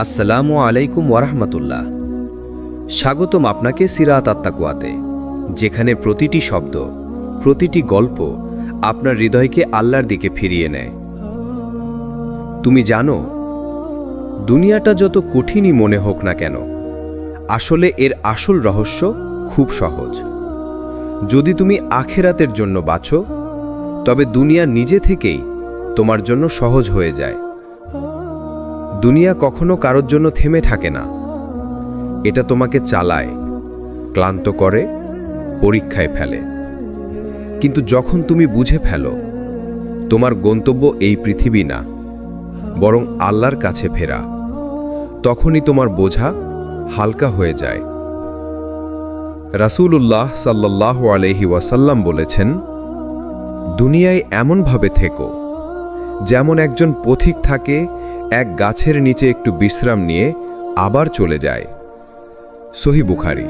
আসসালামু আলাইকুম ওয়ারাহমাতুল্লাহ। স্বাগতম আপনাকে সিরাত আত-তাকওয়াতে, যেখানে প্রতিটি শব্দ, প্রতিটি গল্প আপনার হৃদয়কে আল্লাহর দিকে ফিরিয়ে নেয়। তুমি জানো, দুনিয়াটা যত কঠিনই মনে হোক না কেন, আসলে এর আসল রহস্য খুব সহজ। যদি তুমি আখিরাতের জন্য বাঁচো, তবে দুনিয়া নিজে থেকেই তোমার জন্য সহজ হয়ে যায়। দুনিয়া কখনো কারোর জন্য থেমে থাকে না। এটা তোমাকে চালায়, ক্লান্ত করে, পরীক্ষায় ফেলে। কিন্তু যখন তুমি বুঝে ফেলো তোমার গন্তব্য এই পৃথিবী না, বরং আল্লাহর কাছে ফেরা, তখনই তোমার বোঝা হালকা হয়ে যায়। রাসূলুল্লাহ সাল্লাল্লাহু আলাইহি ওয়াসাল্লাম বলেছেন, দুনিয়ায় এমনভাবে থেকো যেমন একজন পথিক থাকে এক গাছের নিচে একটু বিশ্রাম নিয়ে আবার চলে যায়। সহিহ বুখারী।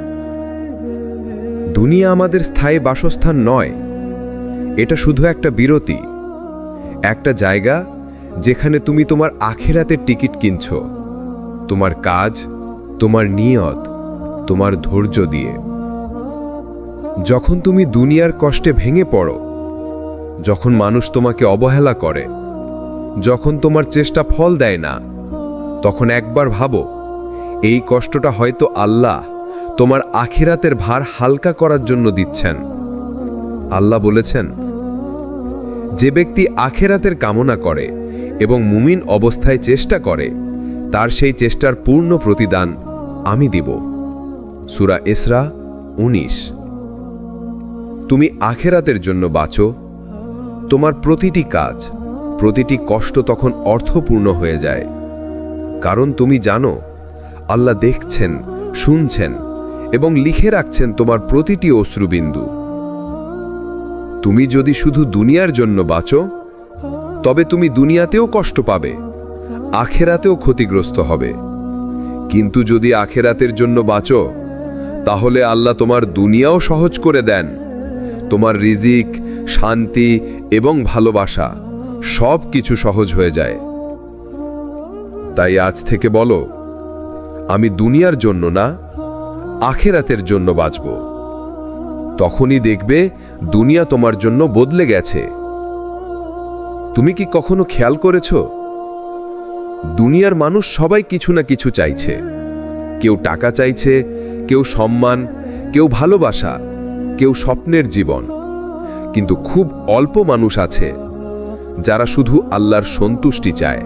দুনিয়া আমাদের স্থায়ী বাসস্থান নয়, এটা শুধু একটা বিরতি, একটা জায়গা যেখানে তুমি তোমার আখিরাতের টিকিট কিনছো, তোমার কাজ, তোমার নিয়ত, তোমার ধৈর্য দিয়ে। যখন তুমি দুনিয়ার কষ্টে ভেঙে পড়ো, যখন মানুষ তোমাকে অবহেলা করে, যখন তোমার চেষ্টা ফল দেয় না, তখন একবার ভাবো, এই কষ্টটা হয়তো আল্লাহ তোমার আখিরাতের ভার হালকা করার জন্য দিচ্ছেন। আল্লাহ বলেছেন, যে ব্যক্তি আখিরাতের কামনা করে এবং মুমিন অবস্থায় চেষ্টা করে, তার সেই চেষ্টার পূর্ণ প্রতিদান আমি দিব। সূরা ইসরা 19। তুমি আখিরাতের জন্য বাঁচো, তোমার প্রতিটি কাজ, প্রতিটি কষ্ট তখন অর্থপূর্ণ হয়ে যায়। কারণ তুমি জানো, আল্লাহ দেখছেন, শুনছেন এবং লিখে রাখছেন তোমার প্রতিটি অশ্রুবিন্দু। তুমি যদি শুধু দুনিয়ার জন্য বাঁচো, তবে তুমি দুনিয়াতেও কষ্ট পাবে, আখিরাতেও ক্ষতিগ্রস্ত হবে। কিন্তু যদি আখিরাতের জন্য বাঁচো, তাহলে আল্লাহ তোমার দুনিয়াও সহজ করে দেন। তোমার রিজিক, শান্তি এবং ভালোবাসা সব কিছু সহজ হয়ে যায়। তাই আজ থেকে বলো, আমি দুনিয়ার জন্য না, আখিরাতের জন্য বাঁচব। তখনই দেখবে দুনিয়া তোমার জন্য বদলে গেছে। তুমি কি কখনো খেয়াল করেছো, দুনিয়ার মানুষ সবাই কিছু না কিছু চাইছে। কেউ টাকা চাইছে, কেউ সম্মান, কেউ ভালোবাসা, কেউ স্বপ্নের জীবন। কিন্তু খুব অল্প মানুষ আছে যারা শুধু আল্লাহর সন্তুষ্টি চায়।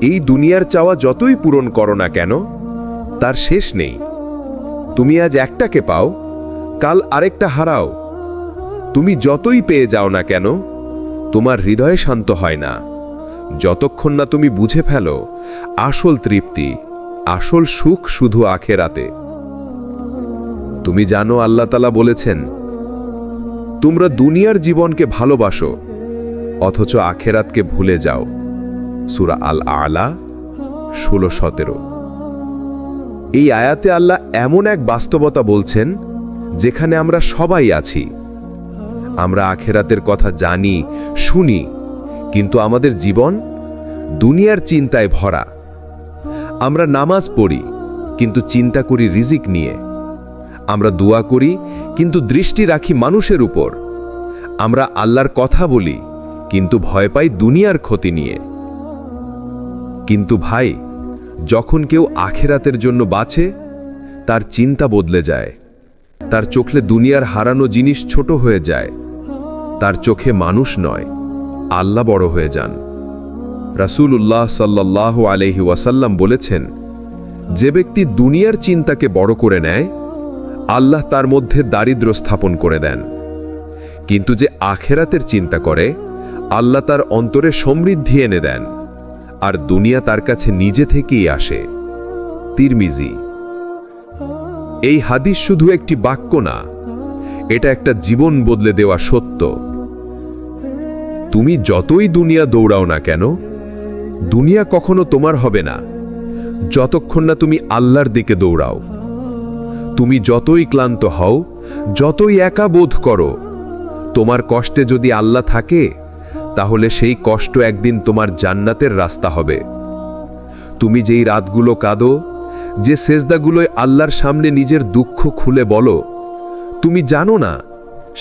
এই দুনিয়ার চাওয়া যতই পূরণ করো না কেন, তার শেষ নেই। তুমি আজ একটাকে পাও, কাল আরেকটা হারাও। তুমি যতই পেয়ে যাও না কেন, তোমার হৃদয়ে শান্ত হয় না, যতক্ষণ না তুমি বুঝে ফেলো আসল তৃপ্তি, আসল সুখ শুধু আখিরাতে। তুমি জানো, আল্লাহ তাআলা বলেছেন, তোমরা দুনিয়ার জীবনকে ভালোবাসো অথচ আখিরাতকে ভুলে যাও। সূরা আল আলা 16-17। এই আয়াতে আল্লাহ এমন এক বাস্তবতা বলছেন যেখানে আমরা সবাই আছি। আমরা আখিরাতের কথা জানি, শুনি, কিন্তু আমাদের জীবন দুনিয়ার চিন্তায় ভরা। আমরা নামাজ পড়ি, কিন্তু চিন্তা করি রিজিক নিয়ে। আমরা দোয়া করি, কিন্তু দৃষ্টি রাখি মানুষের উপর। আমরা আল্লাহর কথা বলি, কিন্তু ভয় পাই দুনিয়ার ক্ষতি নিয়ে। কিন্তু ভাই, যখন কেউ আখিরাতের জন্য বাঁচে, তার চিন্তা বদলে যায়। তার চোখে দুনিয়ার হারানো জিনিস ছোট হয়ে যায়। তার চোখে মানুষ নয়, আল্লাহ বড় হয়ে যান। রাসূলুল্লাহ সাল্লাল্লাহু আলাইহি ওয়াসাল্লাম বলেছেন, যে ব্যক্তি দুনিয়ার চিন্তাকে বড় করে নেয়, আল্লাহ তার মধ্যে দারিদ্র্য স্থাপন করে দেন। কিন্তু যে আখিরাতের চিন্তা করে, আল্লাহ তার অন্তরে সমৃদ্ধি এনে দেন, আর দুনিয়া তার কাছে নিজে থেকেই আসে। তিরমিজি। এই হাদিস শুধু একটি বাক্য না, এটা একটা জীবন বদলে দেওয়া সত্য। তুমি যতই দুনিয়া দৌড়াও না কেন, দুনিয়া কখনো তোমার হবে না যতক্ষণ না তুমি আল্লাহর দিকে দৌড়াও। তুমি যতই ক্লান্ত হও, যতই একা বোধ করো, তোমার কষ্টে যদি আল্লাহ থাকে, তাহলে সেই কষ্ট একদিন তোমার জান্নাতের রাস্তা হবে। তুমি যেই রাতগুলো কাঁদো, যে সেজদাগুলোয় আল্লাহর সামনে নিজের দুঃখ খুলে বলো, তুমি জানো না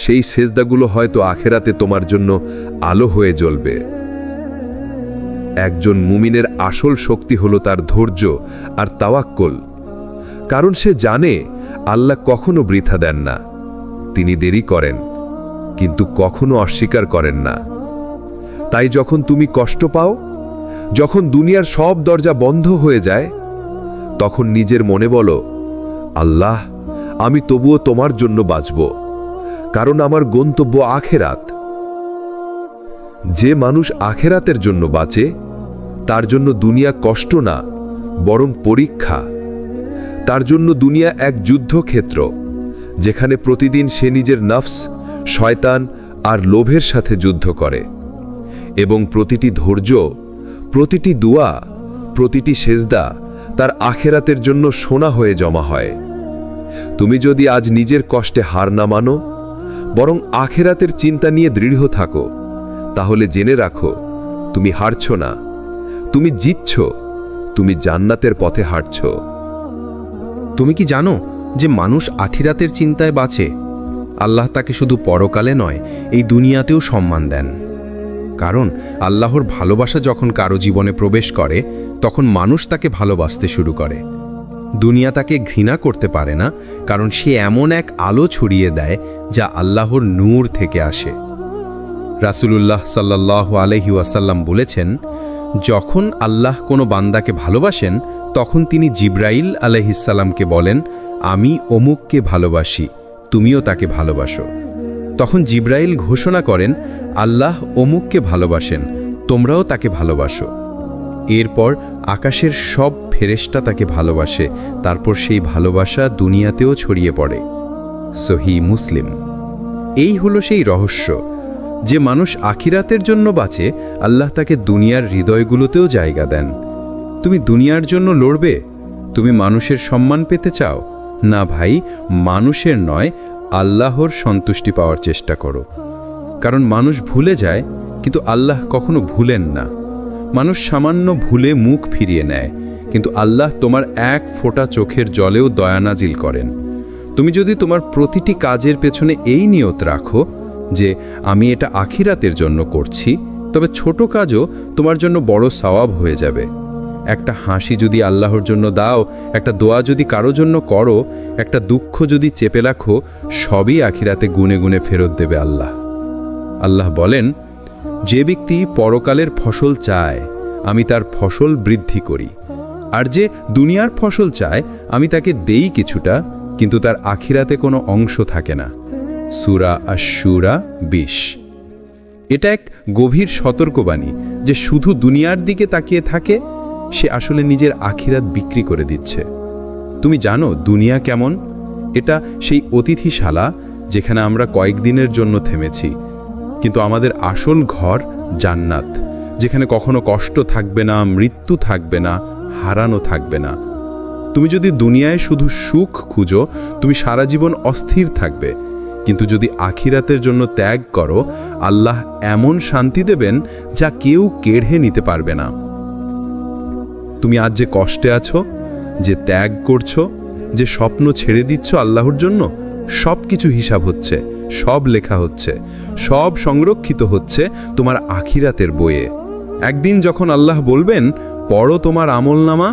সেই সেজদাগুলো হয়তো আখেরাতে তোমার জন্য আলো হয়ে জ্বলবে। একজন মুমিনের আসল শক্তি হলো তার ধৈর্য আর তাওয়াক্কুল, কারণ সে জানে আল্লাহ কখনো বৃথা দেন না। তিনি দেরি করেন, কিন্তু কখনো অস্বীকার করেন না। তাই যখন তুমি কষ্ট পাও, যখন দুনিয়ার সব দরজা বন্ধ হয়ে যায়, তখন নিজের মনে বলো, আল্লাহ, আমি তবুও তোমার জন্য বাঁচব, কারণ আমার গন্তব্য আখেরাত। যে মানুষ আখেরাতের জন্য বাঁচে, তার জন্য দুনিয়া কষ্ট না, বরং পরীক্ষা। তার জন্য দুনিয়া এক যুদ্ধক্ষেত্র, যেখানে প্রতিদিন সে নিজের নফস, শয়তান আর লোভের সাথে যুদ্ধ করে, এবং প্রতিটি ধৈর্য, প্রতিটি দোয়া, প্রতিটি সেজদা তার আখেরাতের জন্য সোনা হয়ে জমা হয়। তুমি যদি আজ নিজের কষ্টে হার না মানো, বরং আখেরাতের চিন্তা নিয়ে দৃঢ় থাকো, তাহলে জেনে রাখো, তুমি হারছ না, তুমি জিতছ, তুমি জান্নাতের পথে হাঁটছ। তুমি কি জানো যে মানুষ আখিরাতের চিন্তায় বাঁচে? আল্লাহ তাকে শুধু পরকালে নয়, এই দুনিয়াতেও সম্মান দেন। কারণ আল্লাহর ভালোবাসা যখন কারো জীবনে প্রবেশ করে, তখন মানুষ তাকে ভালোবাসতে শুরু করে। দুনিয়া তাকে ঘৃণা করতে পারে না, কারণ সে এমন এক আলো ছড়িয়ে দেয় যা আল্লাহর নূর থেকে আসে। রাসূলুল্লাহ সাল্লাল্লাহু আলাইহি ওয়াসাল্লাম বলেছেন, যখন আল্লাহ কোনো বান্দাকে ভালোবাসেন, তখন তিনি জিবরাইল আলাইহিসসালামকে বলেন, আমি অমুককে ভালোবাসি, তুমিও তাকে ভালোবাসো। তখন জিবরাইল ঘোষণা করেন, আল্লাহ অমুককে ভালোবাসেন, তোমরাও তাকে ভালোবাসো। এরপর আকাশের সব ফেরেশতা তাকে ভালোবাসে, তারপর সেই ভালোবাসা দুনিয়াতেও ছড়িয়ে পড়ে। সহিহ মুসলিম। এই হলো সেই রহস্য, যে মানুষ আখিরাতের জন্য বাঁচে, আল্লাহ তাকে দুনিয়ার হৃদয়গুলোতেও জায়গা দেন। তুমি দুনিয়ার জন্য লড়বে? তুমি মানুষের সম্মান পেতে চাও? না ভাই, মানুষের নয়, আল্লাহর সন্তুষ্টি পাওয়ার চেষ্টা করো। কারণ মানুষ ভুলে যায়, কিন্তু আল্লাহ কখনো ভুলেন না। মানুষ সামান্য ভুলে মুখ ফিরিয়ে নেয়, কিন্তু আল্লাহ তোমার এক ফোঁটা চোখের জলেও দয়া নাজিল করেন। তুমি যদি তোমার প্রতিটি কাজের পেছনে এই নিয়ত রাখো যে আমি এটা আখিরাতের জন্য করছি, তবে ছোট কাজও তোমার জন্য বড় সওয়াব হয়ে যাবে। একটা হাসি যদি আল্লাহর জন্য দাও, একটা দোয়া যদি কারো জন্য করো, একটা দুঃখ যদি চেপে রাখো, সবই আখিরাতে গুনে গুনে ফেরত দেবে আল্লাহ। আল্লাহ বলেন, যে ব্যক্তি পরকালের ফসল চায়, আমি তার ফসল বৃদ্ধি করি, আর যে দুনিয়ার ফসল চায়, আমি তাকে দেই কিছুটা, কিন্তু তার আখিরাতে কোনো অংশ থাকে না। সূরা আশ-শূরা 20। এটা এক গভীর সতর্কবাণী যে শুধু দুনিয়ার দিকে তাকিয়ে থাকে, সে আসলে নিজের আখিরাত বিক্রি করে দিচ্ছে। তুমি জানো দুনিয়া কেমন? এটা সেই অতিথিশালা যেখানে আমরা কয়েকদিনের জন্য থেমেছি, কিন্তু আমাদের আসল ঘর জান্নাত, যেখানে কখনো কষ্ট থাকবে না, মৃত্যু থাকবে না, হারানো থাকবে না। তুমি যদি দুনিয়ায় শুধু সুখ খুঁজো, তুমি সারা জীবন অস্থির থাকবে, কিন্তু যদি আখিরাতের জন্য ত্যাগ করো, আল্লাহ এমন শান্তি দেবেন যা কেউ কেড়ে নিতে পারবে না। তুমি আজ যে কষ্টে আছো, যে ত্যাগ করছো, যে স্বপ্ন ছেড়ে দিচ্ছ আল্লাহর জন্য, সব কিছু হিসাব হচ্ছে, সব লেখা হচ্ছে, সব সংরক্ষিত হচ্ছে তোমার আখিরাতের বইয়ে। একদিন যখন আল্লাহ বলবেন, পড়ো তোমার আমলনামা,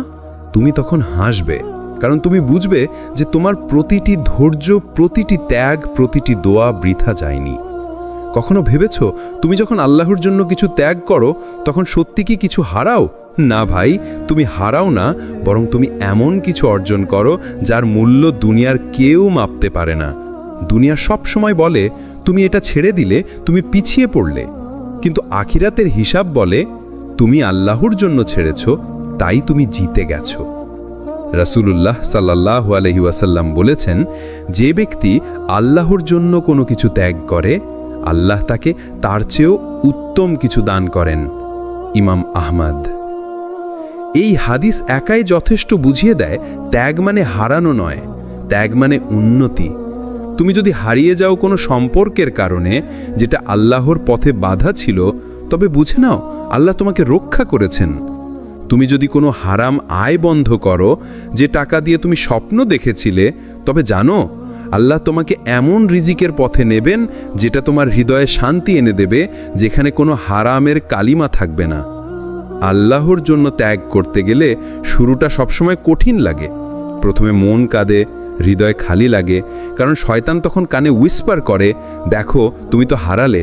তুমি তখন হাসবে, কারণ তুমি বুঝবে যে তোমার প্রতিটি ধৈর্য, প্রতিটি ত্যাগ, প্রতিটি দোয়া বৃথা যায়নি। কখনো ভেবেছ তুমি যখন আল্লাহর জন্য কিছু ত্যাগ করো, তখন সত্যি কি কিছু হারাও? না ভাই, তুমি হারাও না, বরং তুমি এমন কিছু অর্জন করো যার মূল্য দুনিয়ার কেউ মাপতে পারে না। দুনিয়া সব সময় বলে তুমি এটা ছেড়ে দিলে তুমি পিছিয়ে পড়লে, কিন্তু আখিরাতের হিসাব বলে তুমি আল্লাহর জন্য ছেড়েছ, তাই তুমি জিতে গেছো। রাসূলুল্লাহ সাল্লাল্লাহু আলাইহি ওয়াসাল্লাম বলেছেন, যে ব্যক্তি আল্লাহর জন্য কোনো কিছু ত্যাগ করে, আল্লাহ তাকে তার চেয়েও উত্তম কিছু দান করেন। ইমাম আহমদ। এই হাদিস একাই যথেষ্ট বুঝিয়ে দেয়, ত্যাগ মানে হারানো নয়, ত্যাগ মানে উন্নতি। তুমি যদি হারিয়ে যাও কোনো সম্পর্কের কারণে, যেটা আল্লাহর পথে বাধা ছিল, তবে বুঝে নাও আল্লাহ তোমাকে রক্ষা করেছেন। তুমি যদি কোনো হারাম আয় বন্ধ করো, যে টাকা দিয়ে তুমি স্বপ্ন দেখেছিলে, তবে জানো আল্লাহ তোমাকে এমন রিজিকের পথে নেবেন যেটা তোমার হৃদয়ে শান্তি এনে দেবে, যেখানে কোনো হারামের কালিমা থাকবে না। আল্লাহর জন্য ত্যাগ করতে গেলে শুরুটা সবসময় কঠিন লাগে। প্রথমে মন কাঁদে, হৃদয় খালি লাগে, কারণ শয়তান তখন কানে উইসপার করে, দেখো তুমি তো হারালে।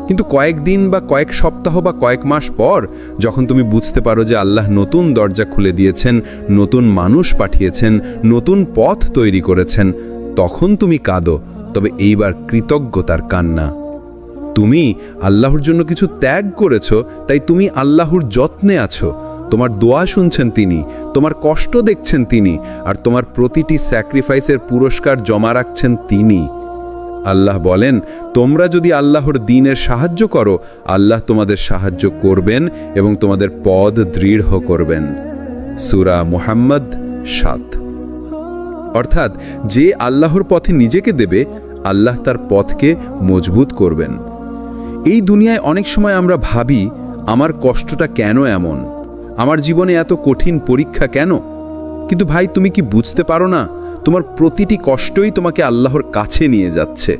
কিন্তু কয়েকদিন বা কয়েক সপ্তাহ বা কয়েক মাস পর যখন তুমি বুঝতে পারো যে আল্লাহ নতুন দরজা খুলে দিয়েছেন, নতুন মানুষ পাঠিয়েছেন, নতুন পথ তৈরি করেছেন, তখন তুমি কাঁদো, তবে এইবার কৃতজ্ঞতার কান্না। তুমি আল্লাহর জন্য কিছু ত্যাগ করেছ, তাই তুমি আল্লাহর যত্নে আছো। তোমার দোয়া শুনছেন তিনি, তোমার কষ্ট দেখছেন তিনি, আর তোমার প্রতিটি স্যাক্রিফাইসের পুরস্কার জমা রাখছেন তিনি। আল্লাহ বলেন, তোমরা যদি আল্লাহর দ্বীনের সাহায্য করো, আল্লাহ তোমাদের সাহায্য করবেন এবং তোমাদের পদ দৃঢ় করবেন। সূরা মুহাম্মদ ৭। অর্থাৎ যে আল্লাহর পথে নিজেকে দেবে, আল্লাহ তার পথকে মজবুত করবেন। এই দুনিয়ায় অনেক সময় আমরা ভাবি, আমার কষ্টটা কেন এমন, আমার জীবনে এত কঠিন পরীক্ষা কেন? কিন্তু ভাই, তুমি কি বুঝতে পারো না, তোমার প্রতিটি কষ্টই তোমাকে আল্লাহর কাছে নিয়ে যাচ্ছে।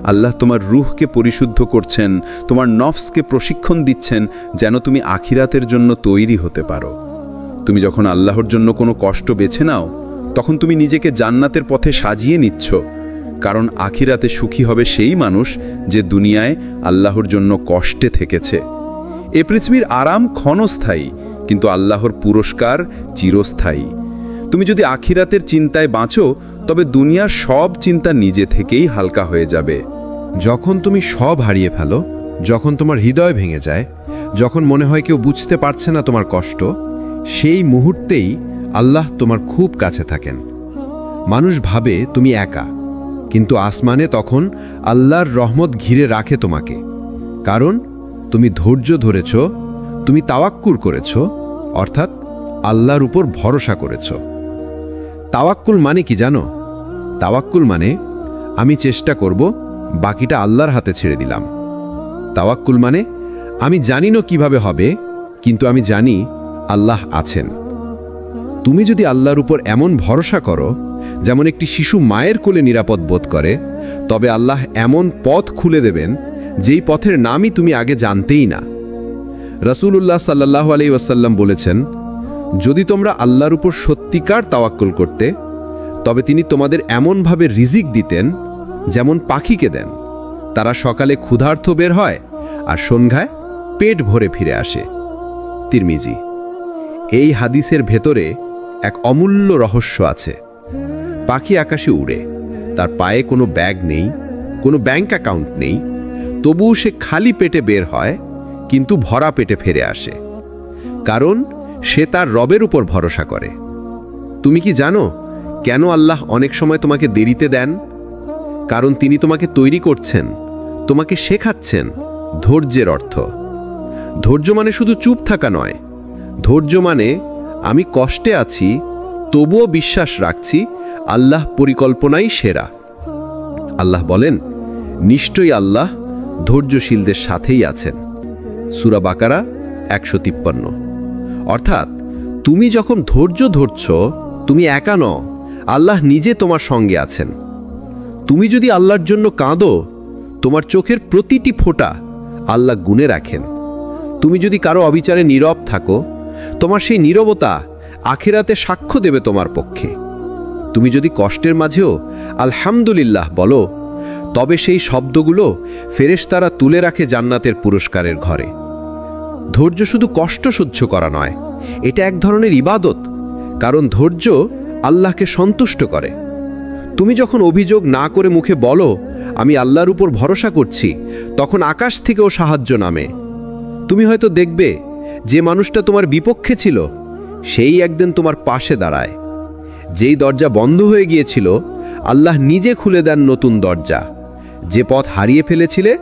আল্লাহ তোমার রূহকে পরিশুদ্ধ করছেন, তোমার নফসকে প্রশিক্ষণ দিচ্ছেন, যেন তুমি আখিরাতের জন্য তৈরি হতে পারো। তুমি যখন আল্লাহর জন্য কোনো কষ্ট বেছে নাও, তখন তুমি নিজেকে জান্নাতের পথে সাজিয়ে নিচ্ছ, কারণ আখিরাতে সুখী হবে সেই মানুষ যে দুনিয়ায় আল্লাহর জন্য কষ্টে থেকেছে। এ পৃথিবীর আরাম ক্ষণস্থায়ী, কিন্তু আল্লাহর পুরস্কার চিরস্থায়ী। তুমি যদি আখিরাতের চিন্তায় বাঁচো, তবে দুনিয়ার সব চিন্তা নিজে থেকেই হালকা হয়ে যাবে। যখন তুমি সব হারিয়ে ফেলো, যখন তোমার হৃদয় ভেঙে যায়, যখন মনে হয় কেউ বুঝতে পারছে না তোমার কষ্ট, সেই মুহূর্তেই আল্লাহ তোমার খুব কাছে থাকেন। মানুষ ভাবে তুমি একা, কিন্তু আসমানে তখন আল্লাহর রহমত ঘিরে রাখে তোমাকে, কারণ তুমি ধৈর্য ধরেছ, তুমি তাওয়াক্কুল করেছ, অর্থাৎ আল্লাহর উপর ভরসা করেছ। তাওয়াক্কুল মানে কি জানো? তাওয়াক্কুল মানে আমি চেষ্টা করব, বাকিটা আল্লাহর হাতে ছেড়ে দিলাম। তাওয়াক্কুল মানে আমি জানি না কিভাবে হবে, কিন্তু আমি জানি আল্লাহ আছেন। তুমি যদি আল্লাহর উপর এমন ভরসা করো যেমন একটি শিশু মায়ের কোলে নিরাপদ বোধ করে, তবে আল্লাহ এমন পথ খুলে দেবেন যেই পথের নামই তুমি আগে জানতেই না। রাসূলুল্লাহ সাল্লাল্লাহু আলাইহি ওয়াসাল্লাম বলেছেন, যদি তোমরা আল্লাহর উপর সত্যিকার তাওয়াক্কুল করতে, তবে তিনি তোমাদের এমনভাবে রিজিক দিতেন যেমন পাখিকে দেন। তারা সকালে ক্ষুধার্ত বের হয় আর সন্ধ্যায় পেট ভরে ফিরে আসে। তিরমিজি। এই হাদিসের ভেতরে এক অমূল্য রহস্য আছে। পাখি আকাশে উড়ে, তার পায়ে কোনো ব্যাগ নেই, কোনো ব্যাংক অ্যাকাউন্ট নেই, তবুও সে খালি পেটে বের হয়, কিন্তু ভরা পেটে ফিরে আসে, কারণ সে তার রবের উপর ভরসা করে। তুমি কি জানো কেন আল্লাহ অনেক সময় তোমাকে দেরিতে দেন? কারণ তিনি তোমাকে তৈরি করছেন, তোমাকে শেখাচ্ছেন ধৈর্যের অর্থ। ধৈর্য মানে শুধু চুপ থাকা নয়, ধৈর্য মানে আমি কষ্টে আছি, তবুও বিশ্বাস রাখছি আল্লাহ পরিকল্পনাই সেরা। আল্লাহ বলেন, নিশ্চয়ই আল্লাহ ধৈর্যশীলদের সাথেই আছেন। সূরা বাকারা 153। অর্থাৎ তুমি যখন ধৈর্য ধরছ, তুমি একা নও, আল্লাহ নিজে তোমার সঙ্গে আছেন। তুমি যদি আল্লাহর জন্য কাঁদো, তোমার চোখের প্রতিটি ফোঁটা আল্লাহ গুণে রাখেন। তুমি যদি কারো অবিচারে নীরব থাকো, তোমার সেই নীরবতা আখিরাতে সাক্ষ্য দেবে তোমার পক্ষে। তুমি যদি কষ্টের মাঝেও আলহামদুলিল্লাহ বলো, তবে সেই শব্দগুলো ফেরেশতারা তুলে রাখে জান্নাতের পুরস্কারের ঘরে। ধৈর্য শুধু কষ্ট সহ্য করা নয়, এটা এক ধরনের ইবাদত, কারণ ধৈর্য আল্লাহকে সন্তুষ্ট করে। তুমি যখন অভিযোগ না করে মুখে বলো আমি আল্লাহর উপর ভরসা করছি, তখন আকাশ থেকেও সাহায্য নামে। তুমি হয়তো দেখবে যে মানুষটা তোমার বিপক্ষে ছিল, সেই একদিন তোমার পাশে দাঁড়ায়। যেই দরজা বন্ধ হয়ে গিয়েছিল, আল্লাহ নিজে খুলে দেন নতুন দরজা। যে পথ হারিয়ে ফেলেছিলে,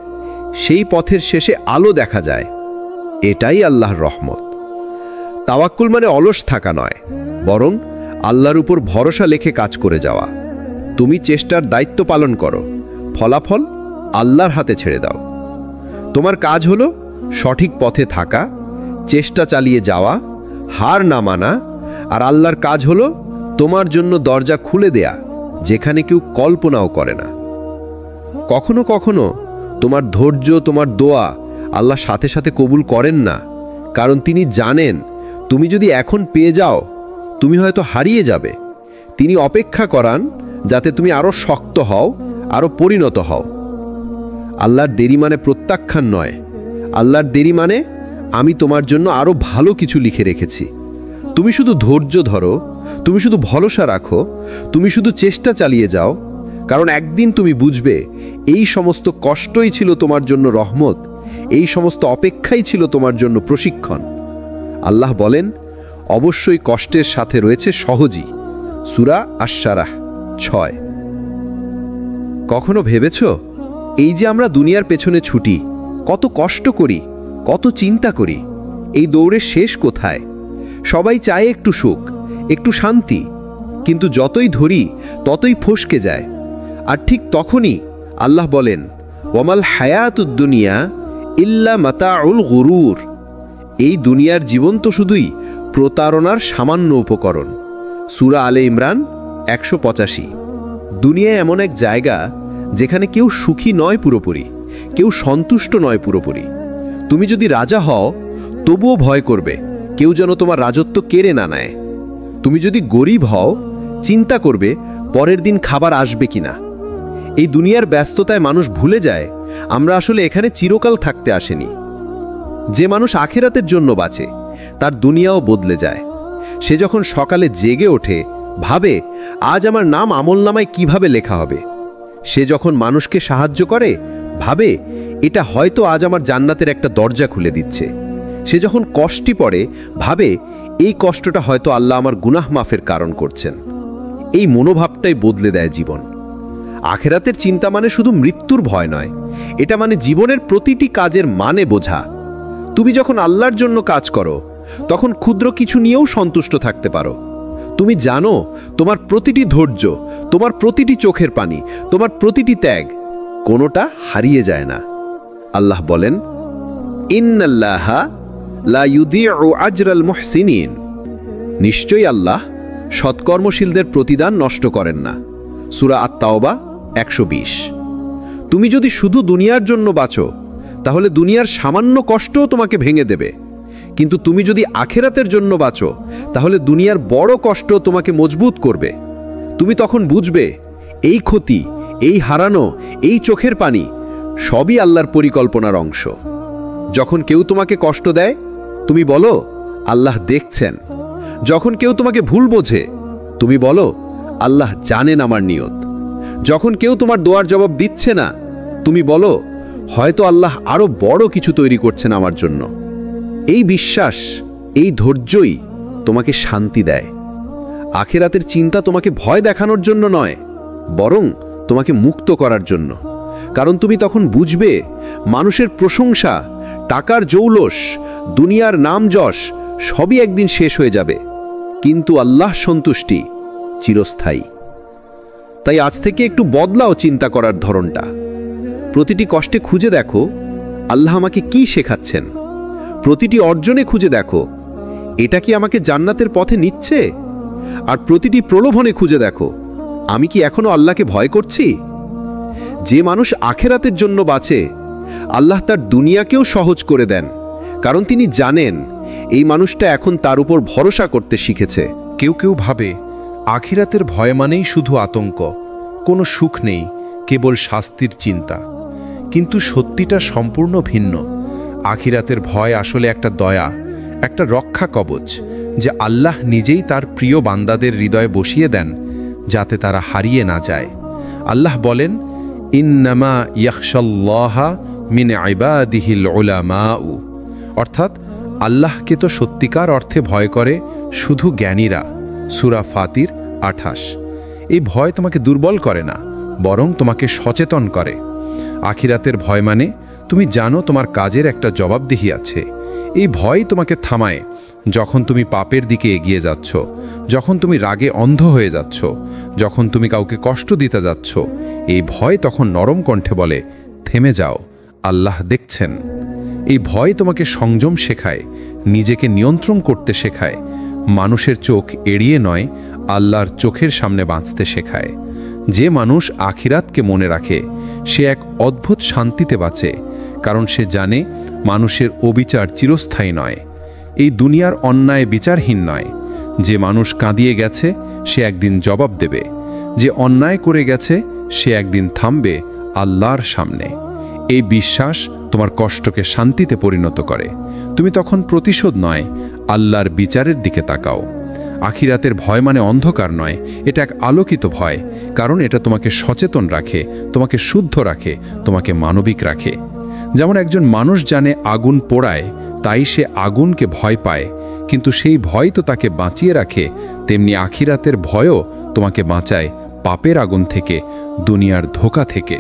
সেই পথের শেষে আলো দেখা যায়। এটাই আল্লাহর রহমত। তাওয়াক্কুল মানে অলস থাকা নয়, বরং আল্লাহর উপর ভরসা রেখে কাজ করে যাওয়া। তুমি চেষ্টার দায়িত্ব পালন করো, ফলাফল আল্লাহর হাতে ছেড়ে দাও। তোমার কাজ হলো সঠিক পথে থাকা, চেষ্টা চালিয়ে যাওয়া, হার না মানা, আর আল্লাহর কাজ হলো তোমার জন্য দরজা খুলে দেয়া, যেখানে কেউ কল্পনাও করে না। কখনো কখনো তোমার ধৈর্য, তোমার দোয়া আল্লাহ সাথে সাথে কবুল করেন না, কারণ তিনি জানেন তুমি যদি এখন পেয়ে যাও তুমি হয়তো হারিয়ে যাবে। তিনি অপেক্ষা করান যাতে তুমি আরো শক্ত হও, আরো পরিণত হও। আল্লাহর দেরি মানে প্রত্যাখ্যান নয়। আল্লাহর দেরি মানে আমি তোমার জন্য আরো ভালো কিছু লিখে রেখেছি। তুমি শুধু ধৈর্য ধরো, তুমি শুধু ভরসা রাখো, তুমি শুধু চেষ্টা চালিয়ে যাও, কারণ একদিন তুমি বুঝবে এই সমস্ত কষ্টই ছিল তোমার জন্য রহমত, এই সমস্ত অপেক্ষাই ছিল তোমার জন্য প্রশিক্ষণ। আল্লাহ বলেন, অবশ্যই কষ্টের সাথে রয়েছে সহজই। সূরা আশ-শারাহ 6। কখনো ভেবেছ এই যে আমরা দুনিয়ার পেছনে ছুটি, কত কষ্ট করি, কত চিন্তা করি, এই দৌড়ের শেষ কোথায়? সবাই চায় একটু সুখ, একটু শান্তি, কিন্তু যতই ধরি ততই ফসকে যায়। আর ঠিক তখনই আল্লাহ বলেন, ওয়ামাল হায়াতুদ দুনিয়া ইল্লা মাতাউল গুরুর। এই দুনিয়ার জীবন তো শুধুই প্রতারণার সামান্য উপকরণ। সূরা আলে ইমরান 185। দুনিয়া এমন এক জায়গা যেখানে কেউ সুখী নয় পুরোপুরি, কেউ সন্তুষ্ট নয় পুরোপুরি। তুমি যদি রাজা হও তবুও ভয় করবে কেউ যেন তোমার রাজত্ব কেড়ে না নেয়। তুমি যদি গরিব হও চিন্তা করবে পরের দিন খাবার আসবে কিনা। এই দুনিয়ার ব্যস্ততায় মানুষ ভুলে যায় আমরা আসলে এখানে চিরকাল থাকতে আসেনি। যে মানুষ আখিরাতের জন্য বাঁচে তার দুনিয়াও বদলে যায়। সে যখন সকালে জেগে ওঠে ভাবে আজ আমার নাম আমলনামায় কিভাবে লেখা হবে। সে যখন মানুষকে সাহায্য করে ভাবে এটা হয়তো আজ আমার জান্নাতের একটা দরজা খুলে দিচ্ছে। সে যখন কষ্টে পড়ে ভাবে এই কষ্টটা হয়তো আল্লাহ আমার গুনাহ মাফের কারণ করছেন। এই মনোভাবটাই বদলে দেয় জীবন। আখিরাতের চিন্তা মানে শুধু মৃত্যুর ভয় নয়, এটা মানে জীবনের প্রতিটি কাজের মানে বোঝা। তুমি যখন আল্লাহর জন্য কাজ করো তখন ক্ষুদ্র কিছু নিয়েও সন্তুষ্ট থাকতে পারো। তুমি জানো তোমার প্রতিটি ধৈর্য, তোমার প্রতিটি চোখের পানি, তোমার প্রতিটি ত্যাগ কোনোটা হারিয়ে যায় না। আল্লাহ বলেন, ইন্নাল্লাহা লা ইউদিউ আজরাল মুহসিনিন। নিশ্চয়ই আল্লাহ সৎকর্মশীলদের প্রতিদান নষ্ট করেন না। সূরা আত-তাওবা 120। তুমি যদি শুধু দুনিয়ার জন্য বাঁচো তাহলে দুনিয়ার সামান্য কষ্টও তোমাকে ভেঙে দেবে, কিন্তু তুমি যদি আখিরাতের জন্য বাঁচো তাহলে দুনিয়ার বড় কষ্ট তোমাকে মজবুত করবে। তুমি তখন বুঝবে এই ক্ষতি, এই হারানো, এই চোখের পানি সবই আল্লাহর পরিকল্পনার অংশ। যখন কেউ তোমাকে কষ্ট দেয় তুমি বলো আল্লাহ দেখছেন। যখন কেউ তোমাকে ভুল বোঝে তুমি বলো আল্লাহ জানেন আমার নিয়ত। যখন কেউ তোমার দোয়ার জবাব দিচ্ছে না তুমি বলো হয়তো আল্লাহ আরো বড় কিছু তৈরি করছেন আমার জন্য। এই বিশ্বাস, এই ধৈর্যই তোমাকে শান্তি দেয়। আখিরাতের চিন্তা তোমাকে ভয় দেখানোর জন্য নয়, বরং তোমাকে মুক্ত করার জন্য। কারণ তুমি তখন বুঝবে মানুষের প্রশংসা, টাকার জৌলস, দুনিয়ার নাম যশ সবই একদিন শেষ হয়ে যাবে, কিন্তু আল্লাহ সন্তুষ্টি চিরস্থায়ী। তাই আজ থেকে একটু বদলাও চিন্তা করার ধরনটা। প্রতিটি কষ্টে খুঁজে দেখো আল্লাহ আমাকে কি শেখাচ্ছেন। প্রতিটি অর্জনে খুঁজে দেখো এটা কি আমাকে জান্নাতের পথে নিচ্ছে। আর প্রতিটি প্রলোভনে খুঁজে দেখো আমি কি এখনো আল্লাহকে ভয় করছি। যে মানুষ আখিরাতের জন্য বাঁচে আল্লাহ তার দুনিয়াকেও সহজ করে দেন, কারণ তিনি জানেন এই মানুষটা এখন তার উপর ভরসা করতে শিখেছে। কেউ কেউ ভাবে আখিরাতের ভয় মানেই শুধু আতঙ্ক, কোনো সুখ নেই, কেবল শাস্তির চিন্তা। কিন্তু সত্যিটা সম্পূর্ণ ভিন্ন। আখিরাতের ভয় আসলে একটা দয়া, একটা রক্ষা কবচ, যে আল্লাহ নিজেই তার প্রিয় বান্দাদের হৃদয়ে বসিয়ে দেন যাতে তারা হারিয়ে না যায়। আল্লাহ বলেন, ইন্নামা ইয়াখশাল্লাহা মিন ইবাদিহিল উলামাউ। অর্থাৎ আল্লাহকে তো সত্যিকার অর্থে ভয় করে শুধু জ্ঞানীরা। সূরা ফাতির 28। এই ভয় তোমাকে দুর্বল করে না, বরং তোমাকে সচেতন করে। আখিরাতের ভয় মানে তুমি জানো তোমার কাজের একটা জবাবদিহি আছে। এই ভয় তোমাকে থামায় যখন তুমি পাপের দিকে এগিয়ে যাচ্ছ, যখন তুমি রাগে অন্ধ হয়ে যাচ্ছ, যখন তুমি কাউকে কষ্ট দিতে যাচ্ছ। এই ভয় তখন নরম কণ্ঠে বলে, থেমে যাও, আল্লাহ দেখছেন। এই ভয় তোমাকে সংযম শেখায়, নিজেকে নিয়ন্ত্রণ করতে শেখায়, মানুষের চোখ এড়িয়ে নয়, আল্লাহর চোখের সামনে বাঁচতে শেখায়। যে মানুষ আখিরাতকে মনে রাখে সে এক অদ্ভুত শান্তিতে বাঁচে, কারণ সে জানে মানুষের অবিচার চিরস্থায়ী নয়, এই দুনিয়ার অন্যায় বিচারহীন নয়। যে মানুষ কাঁদিয়ে গেছে সে একদিন জবাব দেবে, যে অন্যায় করে গেছে সে একদিন থামবে আল্লাহর সামনে। এই বিশ্বাস তোমার কষ্টকে শান্তিতে পরিণত করে। তুমি তখন প্রতিশোধ নয়, আল্লাহর বিচারের দিকে তাকাও। আখিরাতের ভয় মানে অন্ধকার নয়, এটা এক আলোকিত ভয়, কারণ এটা তোমাকে সচেতন রাখে, তোমাকে শুদ্ধ রাখে, তোমাকে মানবিক রাখে। যেমন একজন মানুষ জানে আগুন পোড়ায়, তাই সে আগুনকে ভয় পায়, কিন্তু সেই ভয় তো তাকে বাঁচিয়ে রাখে, তেমনি আখিরাতের ভয়ও তোমাকে বাঁচায় পাপের আগুন থেকে, দুনিয়ার ধোঁকা থেকে।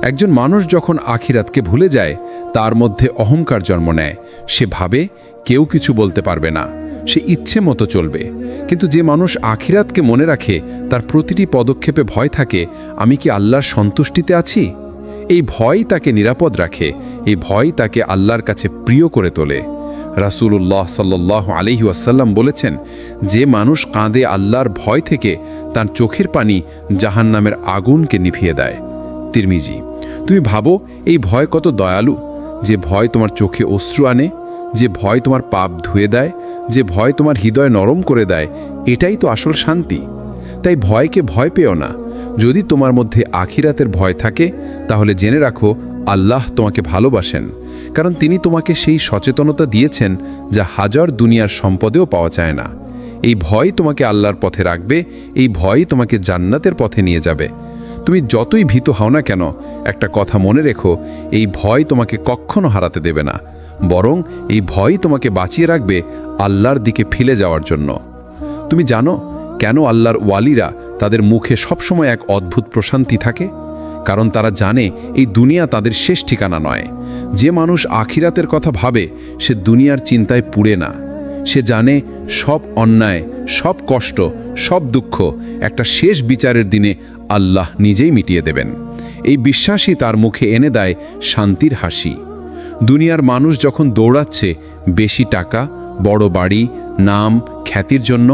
একজন মানুষ যখন আখিরাতকে ভুলে যায় তার মধ্যে অহংকার জন্ম নেয়। সে ভাবে কেউ কিছু বলতে পারবে না, সে ইচ্ছে মতো চলবে। কিন্তু যে মানুষ আখিরাতকে মনে রাখে তার প্রতিটি পদক্ষেপে ভয় থাকে, আমি কি আল্লাহর সন্তুষ্টিতে আছি? এই ভয় তাকে নিরাপদ রাখে, এই ভয় তাকে আল্লাহর কাছে প্রিয় করে তোলে। রাসূলুল্লাহ সাল্লাল্লাহু আলাইহি ওয়াসাল্লাম বলেছেন, যে মানুষ কাঁদে আল্লাহর ভয় থেকে তার চোখের পানি জাহান্নামের আগুনকে নিভিয়ে দেয়। তিরমিজি। তুমি ভাবো এই ভয় কত দয়ালু, যে ভয় তোমার চোখে অশ্রু আনে, যে ভয় তোমার পাপ ধুয়ে দেয়, যে ভয় তোমার হৃদয় নরম করে দেয়, এটাই তো আসল শান্তি। তাই ভয়কে ভয় পেও না। যদি তোমার মধ্যে আখিরাতের ভয় থাকে তাহলে জেনে রাখো আল্লাহ তোমাকে ভালোবাসেন, কারণ তিনি তোমাকে সেই সচেতনতা দিয়েছেন যা হাজার দুনিয়ার সম্পদেও পাওয়া যায় না। এই ভয় তোমাকে আল্লাহর পথে রাখবে, এই ভয় তোমাকে জান্নাতের পথে নিয়ে যাবে। তুমি যতই ভীত হও না কেন, একটা কথা মনে রেখো, এই ভয় তোমাকে কখনো হারাতে দেবে না, বরং এই ভয় তোমাকে বাঁচিয়ে রাখবে আল্লাহর দিকে ফিরে যাওয়ার জন্য। তুমি জানো কেন আল্লাহর ওয়ালিরা তাদের মুখে সবসময় এক অদ্ভুত প্রশান্তি থাকে? কারণ তারা জানে এই দুনিয়া তাদের শেষ ঠিকানা নয়। যে মানুষ আখিরাতের কথা ভাবে সে দুনিয়ার চিন্তায় পুড়ে না। সে জানে সব অন্যায়, সব কষ্ট, সব দুঃখ একটা শেষ বিচারের দিনে আল্লাহ নিজেই মিটিয়ে দেবেন। এই বিশ্বাসই তার মুখে এনে দেয় শান্তির হাসি। দুনিয়ার মানুষ যখন দৌড়াচ্ছে বেশি টাকা, বড় বাড়ি, নাম, খ্যাতির জন্য,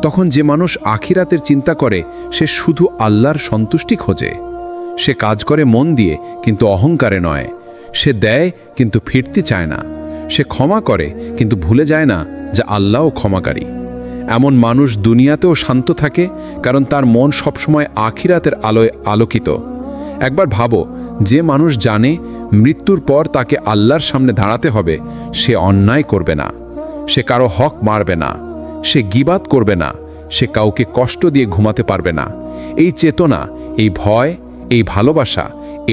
তখন যে মানুষ আখিরাতের চিন্তা করে সে শুধু আল্লাহর সন্তুষ্টি খোঁজে। সে কাজ করে মন দিয়ে কিন্তু অহংকারে নয়। সে দেয় কিন্তু ফিরতে চায় না। সে ক্ষমা করে কিন্তু ভুলে যায় না যে আল্লাহও ক্ষমাকারী। এমন মানুষ দুনিয়াতেও শান্ত থাকে, কারণ তার মন সবসময় আখিরাতের আলোয় আলোকিত। একবার ভাবো, যে মানুষ জানে মৃত্যুর পর তাকে আল্লাহর সামনে দাঁড়াতে হবে, সে অন্যায় করবে না, সে কারো হক মারবে না, সে গীবাত করবে না, সে কাউকে কষ্ট দিয়ে ঘুমাতে পারবে না। এই চেতনা, এই ভয়, এই ভালোবাসা,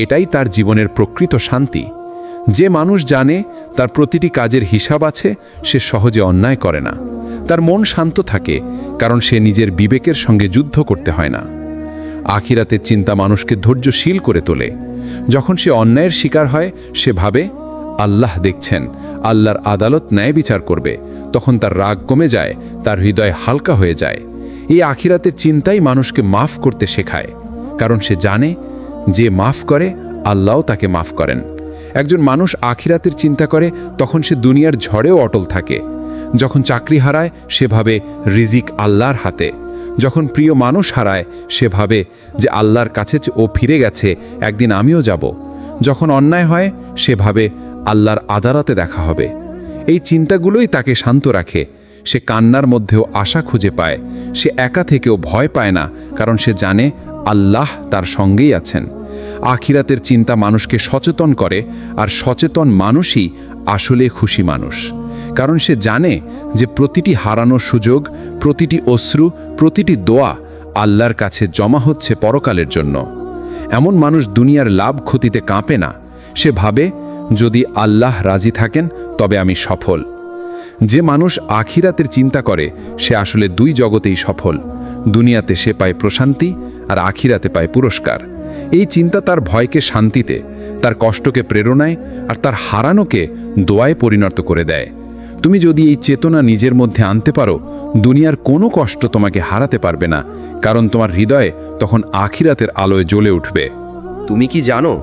এটাই তার জীবনের প্রকৃত শান্তি। যে মানুষ জানে তার প্রতিটি কাজের হিসাব আছে, সে সহজে অন্যায় করে না। তার মন শান্ত থাকে, কারণ সে নিজের বিবেকের সঙ্গে যুদ্ধ করতে হয় না। আখিরাতের চিন্তা মানুষকে ধৈর্যশীল করে তোলে। যখন সে অন্যায়ের শিকার হয়, সে ভাবে আল্লাহ দেখছেন, আল্লাহর আদালত ন্যায় বিচার করবে। তখন তার রাগ কমে যায়, তার হৃদয় হালকা হয়ে যায়। এই আখিরাতের চিন্তাই মানুষকে মাফ করতে শেখায়, কারণ সে জানে যে মাফ করে আল্লাহও তাকে মাফ করেন। একজন মানুষ আখিরাতের চিন্তা করে তখন সে দুনিয়ার ঝড়েও অটল থাকে। যখন চাকরি হারায় সে ভাবে রিজিক আল্লাহর হাতে। যখন প্রিয় মানুষ হারায় সে ভাবে যে আল্লাহর কাছে ও ফিরে গেছে, একদিন আমিও যাব। যখন অন্যায় হয় সে ভাবে আল্লাহর আদালতে দেখা হবে। এই চিন্তাগুলোই তাকে শান্ত রাখে। সে কান্নার মধ্যেও আশা খুঁজে পায়। সে একা থেকেও ভয় পায় না, কারণ সে জানে আল্লাহ তার সঙ্গেই আছেন। আখিরাতের চিন্তা মানুষকে সচেতন করে, আর সচেতন মানুষই আসলে খুশি মানুষ, কারণ সে জানে যে প্রতিটি হারানোর সুযোগ, প্রতিটি অশ্রু, প্রতিটি দোয়া আল্লাহর কাছে জমা হচ্ছে পরকালের জন্য। এমন মানুষ দুনিয়ার লাভ ক্ষতিতে কাঁপে না। সে ভাবে যদি আল্লাহ রাজি থাকেন তবে আমি সফল। যে মানুষ আখিরাতের চিন্তা করে সে আসলে দুই জগতেই সফল। দুনিয়াতে সে পায় প্রশান্তি, আর আখিরাতে পায় পুরস্কার। এই চিন্তা তার ভয়কে শান্তিতে, তার কষ্টকে প্রেরণায়, আর তার হারানোকে দোয়ায় পরিণত করে দেয়। তুমি যদি এই চেতনা নিজের মধ্যে আনতে পারো, দুনিয়ার কোনো কষ্ট তোমাকে হারাতে পারবে না, কারণ তোমার হৃদয়ে তখন আখিরাতের আলোয় জ্বলে উঠবে। তুমি কি জানো,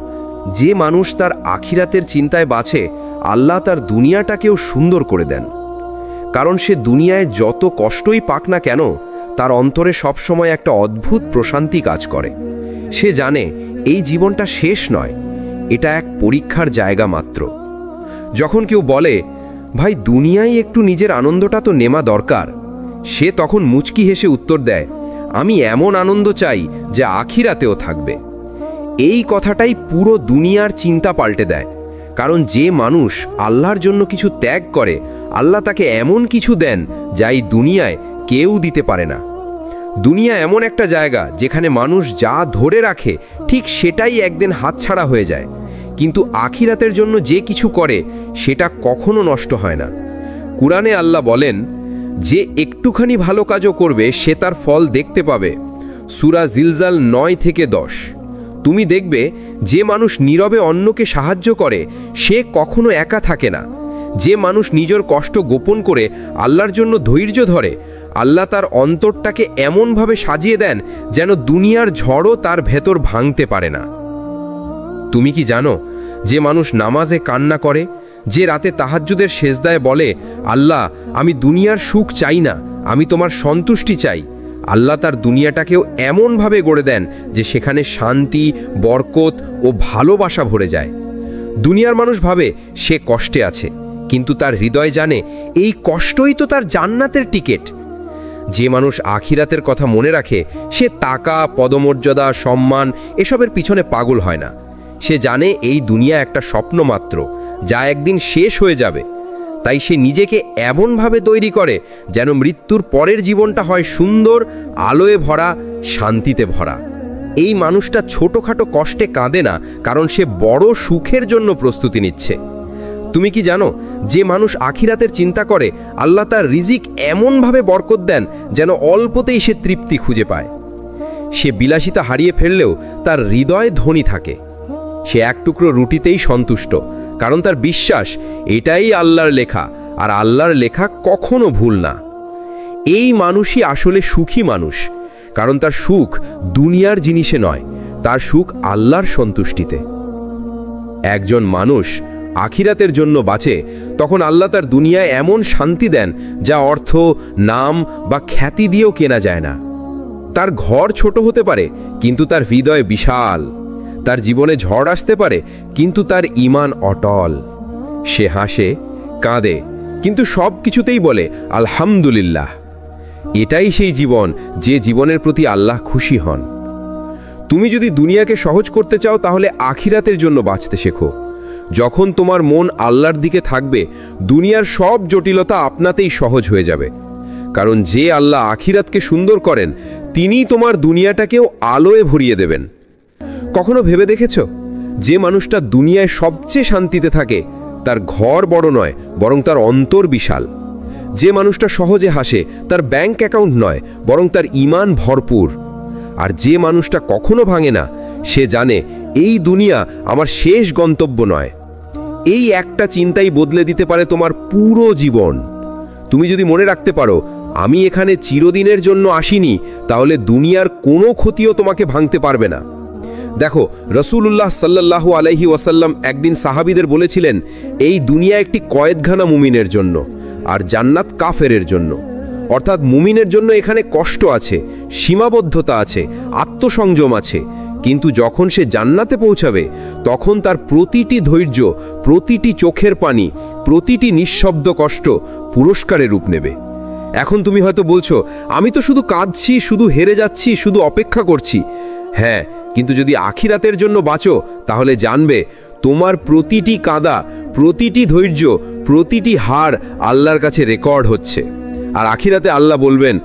যে মানুষ তার আখিরাতের চিন্তায় বাঁচে, আল্লাহ তার দুনিয়াটাকেও সুন্দর করে দেন। কারণ সে দুনিয়ায় যত কষ্টই পাক না কেন, তার অন্তরে সবসময় একটা অদ্ভুত প্রশান্তি কাজ করে। সে জানে এই জীবনটা শেষ নয়, এটা এক পরীক্ষার জায়গা মাত্র। যখন কেউ বলে, ভাই দুনিয়ায় একটু নিজের আনন্দটা তো নেওয়া দরকার, সে তখন মুচকি হেসে উত্তর দেয়, আমি এমন আনন্দ চাই যে আখিরাতেও থাকবে। এই কথাটাই পুরো দুনিয়ার চিন্তা পাল্টে দেয়। কারণ যে মানুষ আল্লাহর জন্য কিছু ত্যাগ করে, আল্লাহ তাকে এমন কিছু দেন যা এই দুনিয়ায় কেউ দিতে পারে না। দুনিয়া এমন একটা জায়গা যেখানে মানুষ যা ধরে রাখে ঠিক সেটাই একদিন হাতছাড়া হয়ে যায়, কিন্তু আখিরাতের জন্য যে কিছু করে সেটা কখনো নষ্ট হয় না। কুরআনে আল্লাহ বলেন, যে একটুখানি ভালো কাজও করবে সে তার ফল দেখতে পাবে। সূরা জিলজাল 9 থেকে 10। তুমি দেখবে যে মানুষ নীরবে অন্যকে সাহায্য করে সে কখনো একা থাকে না। যে মানুষ নিজের কষ্ট গোপন করে আল্লাহর জন্য ধৈর্য ধরে, আল্লাহ তার অন্তরটাকে এমনভাবে সাজিয়ে দেন যেন দুনিয়ার ঝড়ও তার ভেতর ভাঙতে পারে না। তুমি কি জানো, যে মানুষ নামাজে কান্না করে, যে রাতে তাহাজ্জুদের সেজদায় বলে, আল্লাহ আমি দুনিয়ার সুখ চাই না, আমি তোমার সন্তুষ্টি চাই, আল্লাহ তার দুনিয়াটাকেও এমনভাবে গড়ে দেন যে সেখানে শান্তি, বরকত ও ভালোবাসা ভরে যায়। দুনিয়ার মানুষ ভাবে সে কষ্টে আছে, কিন্তু তার হৃদয় জানে এই কষ্টই তো তার জান্নাতের টিকিট। যে মানুষ আখিরাতের কথা মনে রাখে সে টাকা, পদমর্যাদা, সম্মান এসবের পিছনে পাগল হয় না। সে জানে এই দুনিয়া একটা স্বপ্ন মাত্র, যা একদিন শেষ হয়ে যাবে। তাই সে নিজেকে এমনভাবে তৈরি করে যেন মৃত্যুর পরের জীবনটা হয় সুন্দর, আলোয় ভরা, শান্তিতে ভরা। এই মানুষটা ছোটখাটো কষ্টে কাঁদে না, কারণ সে বড় সুখের জন্য প্রস্তুতি নিচ্ছে। তুমি কি জানো, যে মানুষ আখিরাতের চিন্তা করে, আল্লাহ তার রিজিক এমনভাবে বরকত দেন যেন অল্পতেই সে তৃপ্তি খুঁজে পায়। সে বিলাসিতা হারিয়ে ফেললেও তার হৃদয় ধনী থাকে। সে এক টুকরো রুটিতেই সন্তুষ্ট, কারণ তার বিশ্বাস এটাই আল্লাহর লেখা, আর আল্লাহর লেখা কখনো ভুল না। এই মানুষই আসলে সুখী মানুষ, কারণ তার সুখ দুনিয়ার জিনিসে নয়, তার সুখ আল্লাহর সন্তুষ্টিতে। একজন মানুষ আখিরাতের জন্য বাঁচে, তখন আল্লাহ তার দুনিয়ায় এমন শান্তি দেন যা অর্থ, নাম বা খ্যাতি দিয়েও কেনা যায় না। তার ঘর ছোট হতে পারে, কিন্তু তার হৃদয় বিশাল। তার জীবনে ঝড় আসতে পারে, কিন্তু তার ঈমান অটল। সে হাসে, কাঁদে, কিন্তু সব কিছুতেই বলে আলহামদুলিল্লাহ। এটাই সেই জীবন যে জীবনের প্রতি আল্লাহ খুশি হন। তুমি যদি দুনিয়াকে সহজ করতে চাও, তাহলে আখিরাতের জন্য বাঁচতে শেখো। যখন তোমার মন আল্লাহর দিকে থাকবে, দুনিয়ার সব জটিলতা আপনাতেই সহজ হয়ে যাবে। কারণ যে আল্লাহ আখিরাতকে সুন্দর করেন, তিনিই তোমার দুনিয়াটাকেও আলোয় ভরিয়ে দেবেন। কখনো ভেবে দেখেছ, যে মানুষটা দুনিয়ায় সবচেয়ে শান্তিতে থাকে, তার ঘর বড় নয়, বরং তার অন্তর বিশাল। যে মানুষটা সহজে হাসে, তার ব্যাংক অ্যাকাউন্ট নয়, বরং তার ঈমান ভরপুর। আর যে মানুষটা কখনো ভাঙে না, সে জানে এই দুনিয়া আমার শেষ গন্তব্য নয়। এই একটা চিন্তাই বদলে দিতে পারে তোমার পুরো জীবন। তুমি যদি মনে রাখতে পারো, আমি এখানে চিরদিনের জন্য আসিনি, তাহলে দুনিয়ার কোনো ক্ষতিও তোমাকে ভাঙতে পারবে না। দেখো, রাসূলুল্লাহ সাল্লাল্লাহু আলাইহি ওয়াসাল্লাম একদিন সাহাবীদের বলেছিলেন, এই দুনিয়া একটি কয়েদখানা মুমিনের জন্য, আর জান্নাত কাফেরের জন্য। অর্থাৎ মুমিনের জন্য এখানে কষ্ট আছে, সীমাবদ্ধতা আছে, আত্মসংযম আছে, কিন্তু যখন সে জান্নাতে পৌঁছাবে, তখন তার প্রতিটি ধৈর্য, প্রতিটি চোখের পানি, প্রতিটি নিঃশব্দ কষ্ট পুরস্কারের রূপ নেবে। এখন তুমি হয়তো বলছো, আমি তো শুধু কাঁদছি, শুধু হেরে যাচ্ছি, শুধু অপেক্ষা করছি। হ্যাঁ, কিন্তু যদি আখিরাতের জন্য বাঁচো, তাহলে জানবে তোমার প্রতিটি কাঁদা, প্রতিটি ধৈর্য, প্রতিটি হার আল্লাহর কাছে রেকর্ড হচ্ছে। আর আখিরাতে আল্লাহ বলবেন,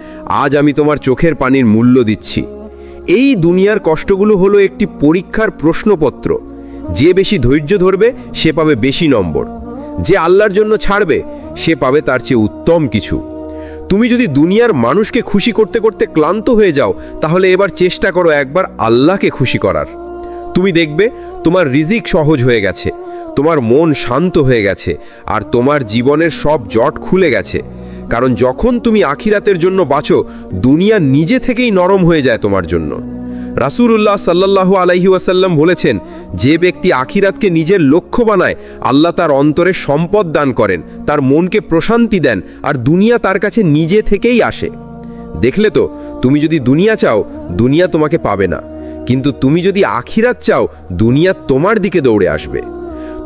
আজ আমি তোমার চোখের পানির মূল্য দিচ্ছি। এই দুনিয়ার কষ্টগুলো হলো একটি পরীক্ষার প্রশ্নপত্র। যে বেশি ধৈর্য ধরবে সে পাবে বেশি নম্বর, যে আল্লাহর জন্য ছাড়বে সে পাবে তার চেয়ে উত্তম কিছু। তুমি যদি দুনিয়ার মানুষকে খুশি করতে করতে ক্লান্ত হয়ে যাও, তাহলে এবার চেষ্টা করো একবার আল্লাহকে খুশি করার। তুমি দেখবে তোমার রিজিক সহজ হয়ে গেছে, তোমার মন শান্ত হয়ে গেছে, আর তোমার জীবনের সব জট খুলে গেছে। কারণ যখন তুমি আখিরাতের জন্য বাঁচো, দুনিয়া নিজে থেকেই নরম হয়ে যায় তোমার জন্য। রাসূলুল্লাহ সাল্লাল্লাহু আলাইহি ওয়াসাল্লাম বলেছেন, যে ব্যক্তি আখিরাতকে নিজের লক্ষ্য বানায়, আল্লাহ তার অন্তরে সম্পদ দান করেন, তার মনকে প্রশান্তি দেন, আর দুনিয়া তার কাছে নিজে থেকেই আসে। দেখলে তো, তুমি যদি দুনিয়া চাও, দুনিয়া তোমাকে পাবে না, কিন্তু তুমি যদি আখিরাত চাও, দুনিয়া তোমার দিকে দৌড়ে আসবে।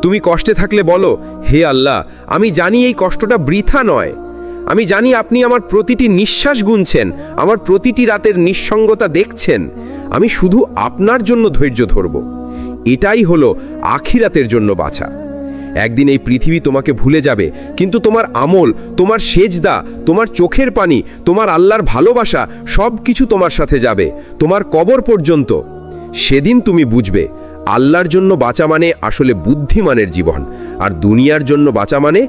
তুমি কষ্টে থাকলে বলো, হে আল্লাহ, আমি জানি এই কষ্টটা বৃথা নয়, আমি জানি আপনি আমার প্রতিটি নিঃশ্বাস গুনছেন, আমার প্রতিটি রাতের নিঃসঙ্গতা দেখছেন, আমি শুধু আপনার জন্য ধৈর্য ধরব। এটাই হলো আখিরাতের জন্য বাঁচা। একদিন এই পৃথিবী তোমাকে ভুলে যাবে, কিন্তু তোমার আমল, তোমার সেজদা, তোমার চোখের পানি, তোমার আল্লাহর ভালোবাসা সব কিছু তোমার সাথে যাবে, তোমার কবর পর্যন্ত। সেদিন তুমি বুঝবে, আল্লাহর জন্য বাঁচা মানে আসলে বুদ্ধিমানের জীবন, আর দুনিয়ার জন্য বাঁচা মানে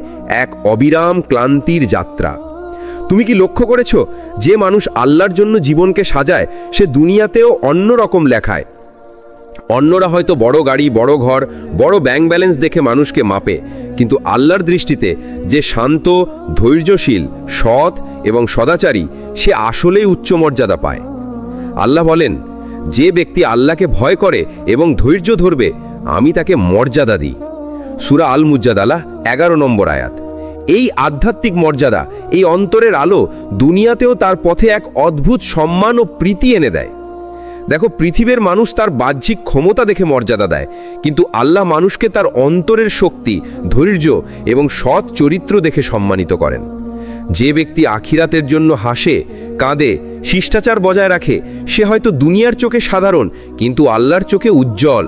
এক অবিরাম ক্লান্তির যাত্রা। তুমি কি লক্ষ্য করেছো, যে মানুষ আল্লাহর জন্য জীবনকে সাজায়, সে দুনিয়াতেও অন্য রকম লেখায়। অন্যরা হয়তো বড় গাড়ি, বড় ঘর, বড় ব্যাংক ব্যালেন্স দেখে মানুষকে মাপে, কিন্তু আল্লাহর দৃষ্টিতে যে শান্ত, ধৈর্যশীল, সৎ এবং সদাচারী, সে আসলেই উচ্চ মর্যাদা পায়। আল্লাহ বলেন, যে ব্যক্তি আল্লাহকে ভয় করে এবং ধৈর্য ধরবে, আমি তাকে মর্যাদা দিই। সূরা আল মুজাদালা 11 নম্বর আয়াত। এই আধ্যাত্মিক মর্যাদা, এই অন্তরের আলো দুনিয়াতেও তার পথে এক অদ্ভুত সম্মান ও প্রীতি এনে দেয়। দেখো, পৃথিবীর মানুষ তার বাহ্যিক ক্ষমতা দেখে মর্যাদা দেয়, কিন্তু আল্লাহ মানুষকে তার অন্তরের শক্তি, ধৈর্য এবং সৎ চরিত্র দেখে সম্মানিত করেন। যে ব্যক্তি আখিরাতের জন্য হাসে, কাঁদে, শিষ্টাচার বজায় রাখে, সে হয়তো দুনিয়ার চোখে সাধারণ, কিন্তু আল্লাহর চোখে উজ্জ্বল।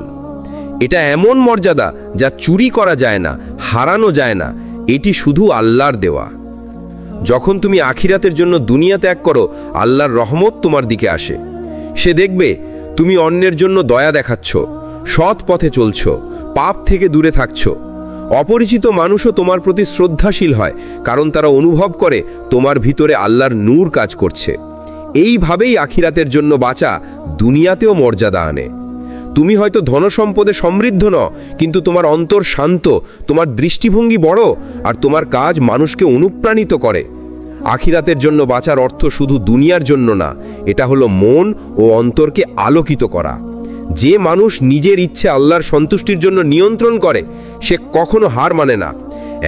এটা এমন মর্যাদা যা চুরি করা যায় না, হারানো যায় না, এটি শুধু আল্লাহর দেওয়া। যখন তুমি আখিরাতের জন্য দুনিয়া ত্যাগ করো, আল্লাহর রহমত তোমার দিকে আসে। সে দেখবে তুমি অন্যের জন্য দয়া দেখাচ্ছ, সৎ পথে চলছ, পাপ থেকে দূরে থাকছ। অপরিচিত মানুষও তোমার প্রতি শ্রদ্ধাশীল হয়, কারণ তারা অনুভব করে তোমার ভিতরে আল্লাহর নূর কাজ করছে। এইভাবেই আখিরাতের জন্য বাঁচা দুনিয়াতেও মর্যাদা আনে। তুমি হয়তো ধনসম্পদে সমৃদ্ধ নও, কিন্তু তোমার অন্তর শান্ত, তোমার দৃষ্টিভঙ্গি বড়, আর তোমার কাজ মানুষকে অনুপ্রাণিত করে। আখিরাতের জন্য বাঁচার অর্থ শুধু দুনিয়ার জন্য না, এটা হলো মন ও অন্তরকে আলোকিত করা। যে মানুষ নিজের ইচ্ছে আল্লাহর সন্তুষ্টির জন্য নিয়ন্ত্রণ করে, সে কখনো হার মানে না।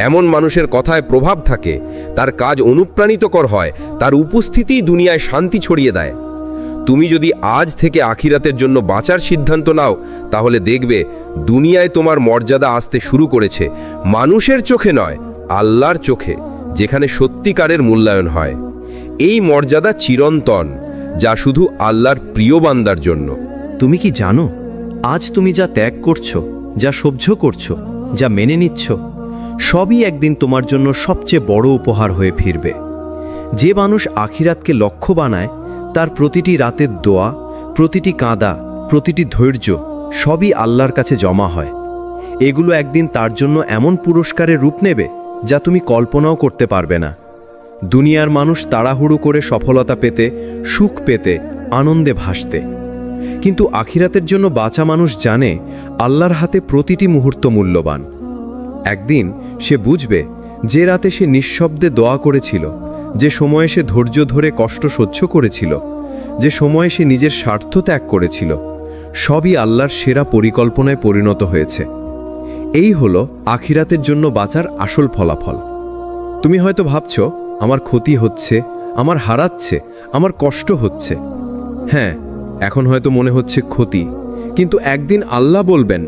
এমন মানুষের কথায় প্রভাব থাকে, তার কাজ অনুপ্রাণিতকর হয়, তার উপস্থিতিই দুনিয়ায় শান্তি ছড়িয়ে দেয়। তুমি যদি আজ থেকে আখিরাতের জন্য বাঁচার সিদ্ধান্ত নাও, তাহলে দেখবে দুনিয়ায় তোমার মর্যাদা আসতে শুরু করেছে, মানুষের চোখে নয়, আল্লাহর চোখে, যেখানে সত্যিকারের মূল্যায়ন হয়। এই মর্যাদা চিরন্তন, যা শুধু আল্লাহর প্রিয় বান্দার জন্য। তুমি কি জানো, আজ তুমি যা ত্যাগ করছো, যা সহ্য করছো, যা মেনে নিচ্ছ, সবই একদিন তোমার জন্য সবচেয়ে বড় উপহার হয়ে ফিরবে। যে মানুষ আখিরাতকে লক্ষ্য বানায়, তার প্রতিটি রাতের দোয়া, প্রতিটি কাঁদা, প্রতিটি ধৈর্য সবই আল্লাহর কাছে জমা হয়। এগুলো একদিন তার জন্য এমন পুরস্কারের রূপ নেবে যা তুমি কল্পনাও করতে পারবে না। দুনিয়ার মানুষ তাড়াহুড়ো করে সফলতা পেতে, সুখ পেতে, আনন্দে ভাসতে, কিন্তু আখিরাতের জন্য বাঁচা মানুষ জানে আল্লাহর হাতে প্রতিটি মুহূর্ত মূল্যবান। একদিন সে বুঝবে, যে রাতে সে নিঃশব্দে দোয়া করেছিল, যে সময়ে সে ধৈর্য ধরে কষ্ট সহ্য করেছিল, যে সময়ে সে নিজের স্বার্থ ত্যাগ করেছিল, সবই আল্লাহর সেরা পরিকল্পনায় পরিণত হয়েছে। এই হলো আখিরাতের জন্য বাঁচার আসল ফলাফল। তুমি হয়তো ভাবছো, আমার ক্ষতি হচ্ছে, আমার হারাচ্ছে, আমার কষ্ট হচ্ছে। হ্যাঁ, এখন হয়তো মনে হচ্ছে ক্ষতি, কিন্তু একদিন আল্লাহ বলবেন,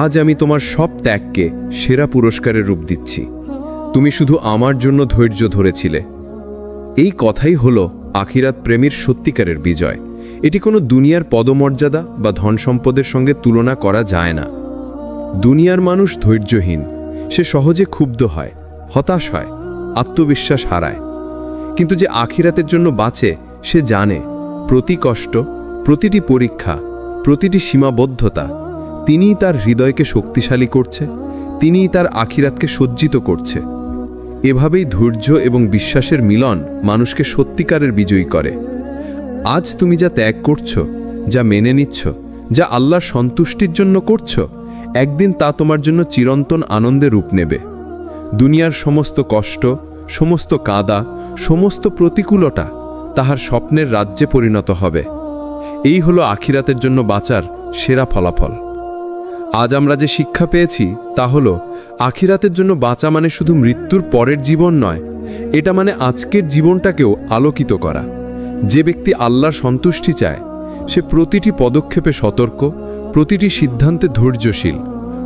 আজ আমি তোমার সব ত্যাগকে সেরা পুরস্কারের রূপ দিচ্ছি, তুমি শুধু আমার জন্য ধৈর্য ধরেছিলে। এই কথাই হলো আখিরাত প্রেমীর সত্যিকারের বিজয়। এটি কোনো দুনিয়ার পদমর্যাদা বা ধন সম্পদের সঙ্গে তুলনা করা যায় না। দুনিয়ার মানুষ ধৈর্যহীন, সে সহজে ক্ষুব্ধ হয়, হতাশ হয়, আত্মবিশ্বাস হারায়। কিন্তু যে আখিরাতের জন্য বাঁচে, সে জানে প্রতি কষ্ট, প্রতিটি পরীক্ষা, প্রতিটি সীমাবদ্ধতা তিনিই তার হৃদয়কে শক্তিশালী করছে, তিনিই তার আখিরাতকে সজ্জিত করছে। এভাবেই ধৈর্য এবং বিশ্বাসের মিলন মানুষকে সত্যিকারের বিজয়ী করে। আজ তুমি যা ত্যাগ করছো, যা মেনে নিচ্ছ, যা আল্লাহর সন্তুষ্টির জন্য করছো, একদিন তা তোমার জন্য চিরন্তন আনন্দে রূপ নেবে। দুনিয়ার সমস্ত কষ্ট, সমস্ত কাঁদা, সমস্ত প্রতিকূলতা তাহার স্বপ্নের রাজ্যে পরিণত হবে। এই হলো আখিরাতের জন্য বাঁচার সেরা ফলাফল। আজ আমরা যে শিক্ষা পেয়েছি তা হলো আখিরাতের জন্য বাঁচা মানে শুধু মৃত্যুর পরের জীবন নয়, এটা মানে আজকের জীবনটাকেও আলোকিত করা। যে ব্যক্তি আল্লাহর সন্তুষ্টি চায় সে প্রতিটি পদক্ষেপে সতর্ক, প্রতিটি সিদ্ধান্তে ধৈর্যশীল,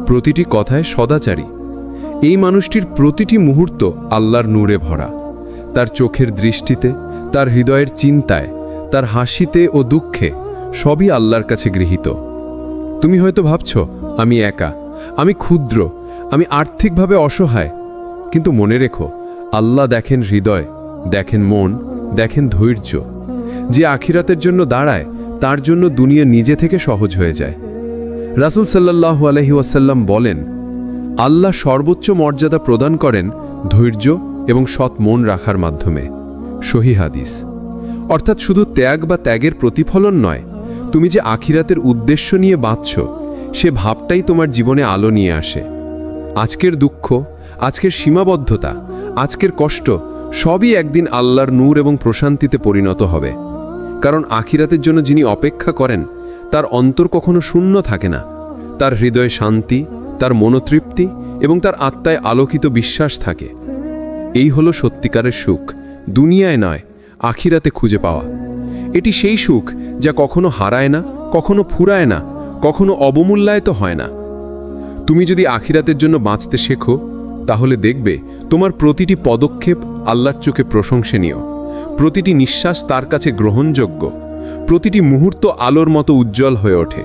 প্রতিটি কথায় সদাচারী। এই মানুষটির প্রতিটি মুহূর্ত আল্লাহর নূরে ভরা। তার চোখের দৃষ্টিতে, তার হৃদয়ের চিন্তায়, তার হাসিতে ও দুঃখে সবই আল্লাহর কাছে গৃহীত। তুমি হয়তো ভাবছ, আমি একা, আমি ক্ষুদ্র, আমি আর্থিকভাবে অসহায়। কিন্তু মনে রেখো, আল্লাহ দেখেন হৃদয়, দেখেন মন, দেখেন ধৈর্য। যে আখিরাতের জন্য দাঁড়ায় তার জন্য দুনিয়া নিজে থেকে সহজ হয়ে যায়। রাসূল সাল্লাল্লাহু আলাইহি ওয়াসাল্লাম বলেন, আল্লাহ সর্বোচ্চ মর্যাদা প্রদান করেন ধৈর্য এবং সৎ মন রাখার মাধ্যমে। সহিহ হাদিস। অর্থাৎ শুধু ত্যাগ বা ত্যাগের প্রতিফলন নয়, তুমি যে আখিরাতের উদ্দেশ্য নিয়ে বাঁচছ সে ভাবটাই তোমার জীবনে আলো নিয়ে আসে। আজকের দুঃখ, আজকের সীমাবদ্ধতা, আজকের কষ্ট সবই একদিন আল্লাহর নূর এবং প্রশান্তিতে পরিণত হবে। কারণ আখিরাতের জন্য যিনি অপেক্ষা করেন তার অন্তর কখনো শূন্য থাকে না। তার হৃদয়ে শান্তি, তার মনোতৃপ্তি এবং তার আত্মায় আলোকিত বিশ্বাস থাকে। এই হলো সত্যিকারের সুখ, দুনিয়ায় নয়, আখিরাতে খুঁজে পাওয়া। এটি সেই সুখ যা কখনো হারায় না, কখনো ফুরায় না, কখনো অবমূল্যায়িত হয় না। তুমি যদি আখিরাতের জন্য বাঁচতে শেখো তাহলে দেখবে তোমার প্রতিটি পদক্ষেপ আল্লাহর চোখে প্রশংসনীয়, প্রতিটি নিঃশ্বাস তার কাছে গ্রহণযোগ্য, প্রতিটি মুহূর্ত আলোর মতো উজ্জ্বল হয়ে ওঠে।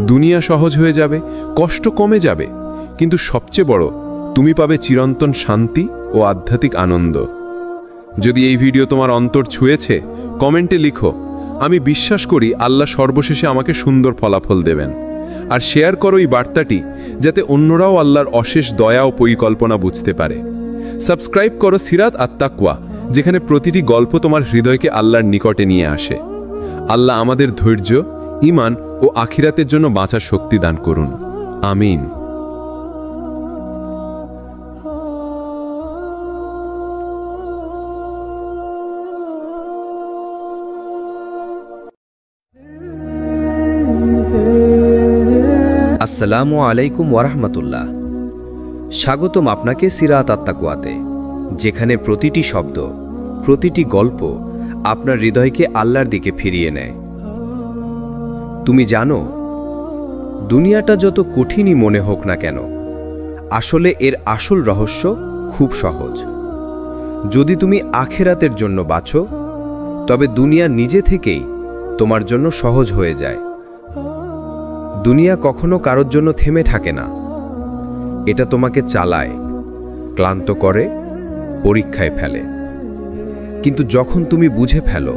দুনিয়া সহজ হয়ে যাবে, কষ্ট কমে যাবে, কিন্তু সবচেয়ে বড়, তুমি পাবে চিরন্তন শান্তি ও আধ্যাত্মিক আনন্দ। যদি এই ভিডিও তোমার অন্তর ছুঁয়েছে, কমেন্টে লিখো, আমি বিশ্বাস করি আল্লাহ সর্বশেষে আমাকে সুন্দর ফলাফল দেবেন। আর শেয়ার করো এই বার্তাটি, যাতে অন্যরাও আল্লাহর অশেষ দয়া ও পরিকল্পনা বুঝতে পারে। সাবস্ক্রাইব করো সিরাত আত-তাকওয়া, যেখানে প্রতিটি গল্প তোমার হৃদয়কে আল্লাহর নিকটে নিয়ে আসে। আল্লাহ আমাদের ধৈর্য, ঈমান ও আখিরাতের জন্য বাঁচার শক্তি দান করুন। আমিন। আসসালামু আলাইকুম ওয়ারাহমাতুল্লাহ। স্বাগতম আপনাকে সিরাত আত-তাকওয়াতে, যেখানে প্রতিটি শব্দ, প্রতিটি গল্প আপনার হৃদয়কে আল্লাহর দিকে ফিরিয়ে নেয়। তুমি জানো, দুনিয়াটা যত কঠিনই মনে হোক না কেন, আসলে এর আসল রহস্য খুব সহজ। যদি তুমি আখিরাতের জন্য বাঁচো, তবে দুনিয়া নিজে থেকেই তোমার জন্য সহজ হয়ে যায়। দুনিয়া কখনো কারোর জন্য থেমে থাকে না। এটা তোমাকে চালায়, ক্লান্ত করে, পরীক্ষায় ফেলে। কিন্তু যখন তুমি বুঝে ফেলো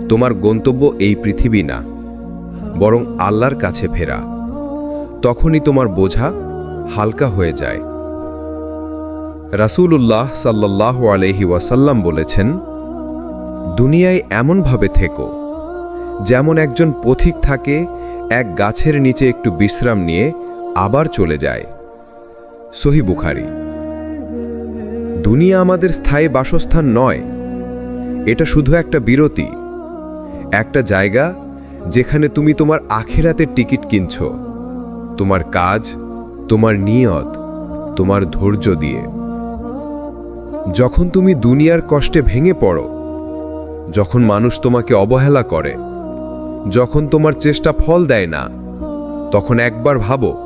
তোমার গন্তব্য এই পৃথিবী না, বরং আল্লাহর কাছে ফেরা, তখনই তোমার বোঝা হালকা হয়ে যায়। রাসূলুল্লাহ সাল্লাল্লাহু আলাইহি ওয়াসাল্লাম বলেছেন, দুনিয়ায় এমনভাবে থেকো যেমন একজন পথিক থাকে এক গাছের নিচে একটু বিশ্রাম নিয়ে আবার চলে যায়। সহিহ বুখারী। দুনিয়া আমাদের স্থায়ী বাসস্থান নয়, এটা শুধু একটা বিরতি, একটা জায়গা যেখানে তুমি তোমার আখিরাতের টিকিট কিনছ, তোমার কাজ, তোমার নিয়ত, তোমার ধৈর্য দিয়ে। যখন তুমি দুনিয়ার কষ্টে ভেঙে পড়ো, যখন মানুষ তোমাকে অবহেলা করে, যখন তোমার চেষ্টা ফল দেয় না, তখন একবার ভাবো,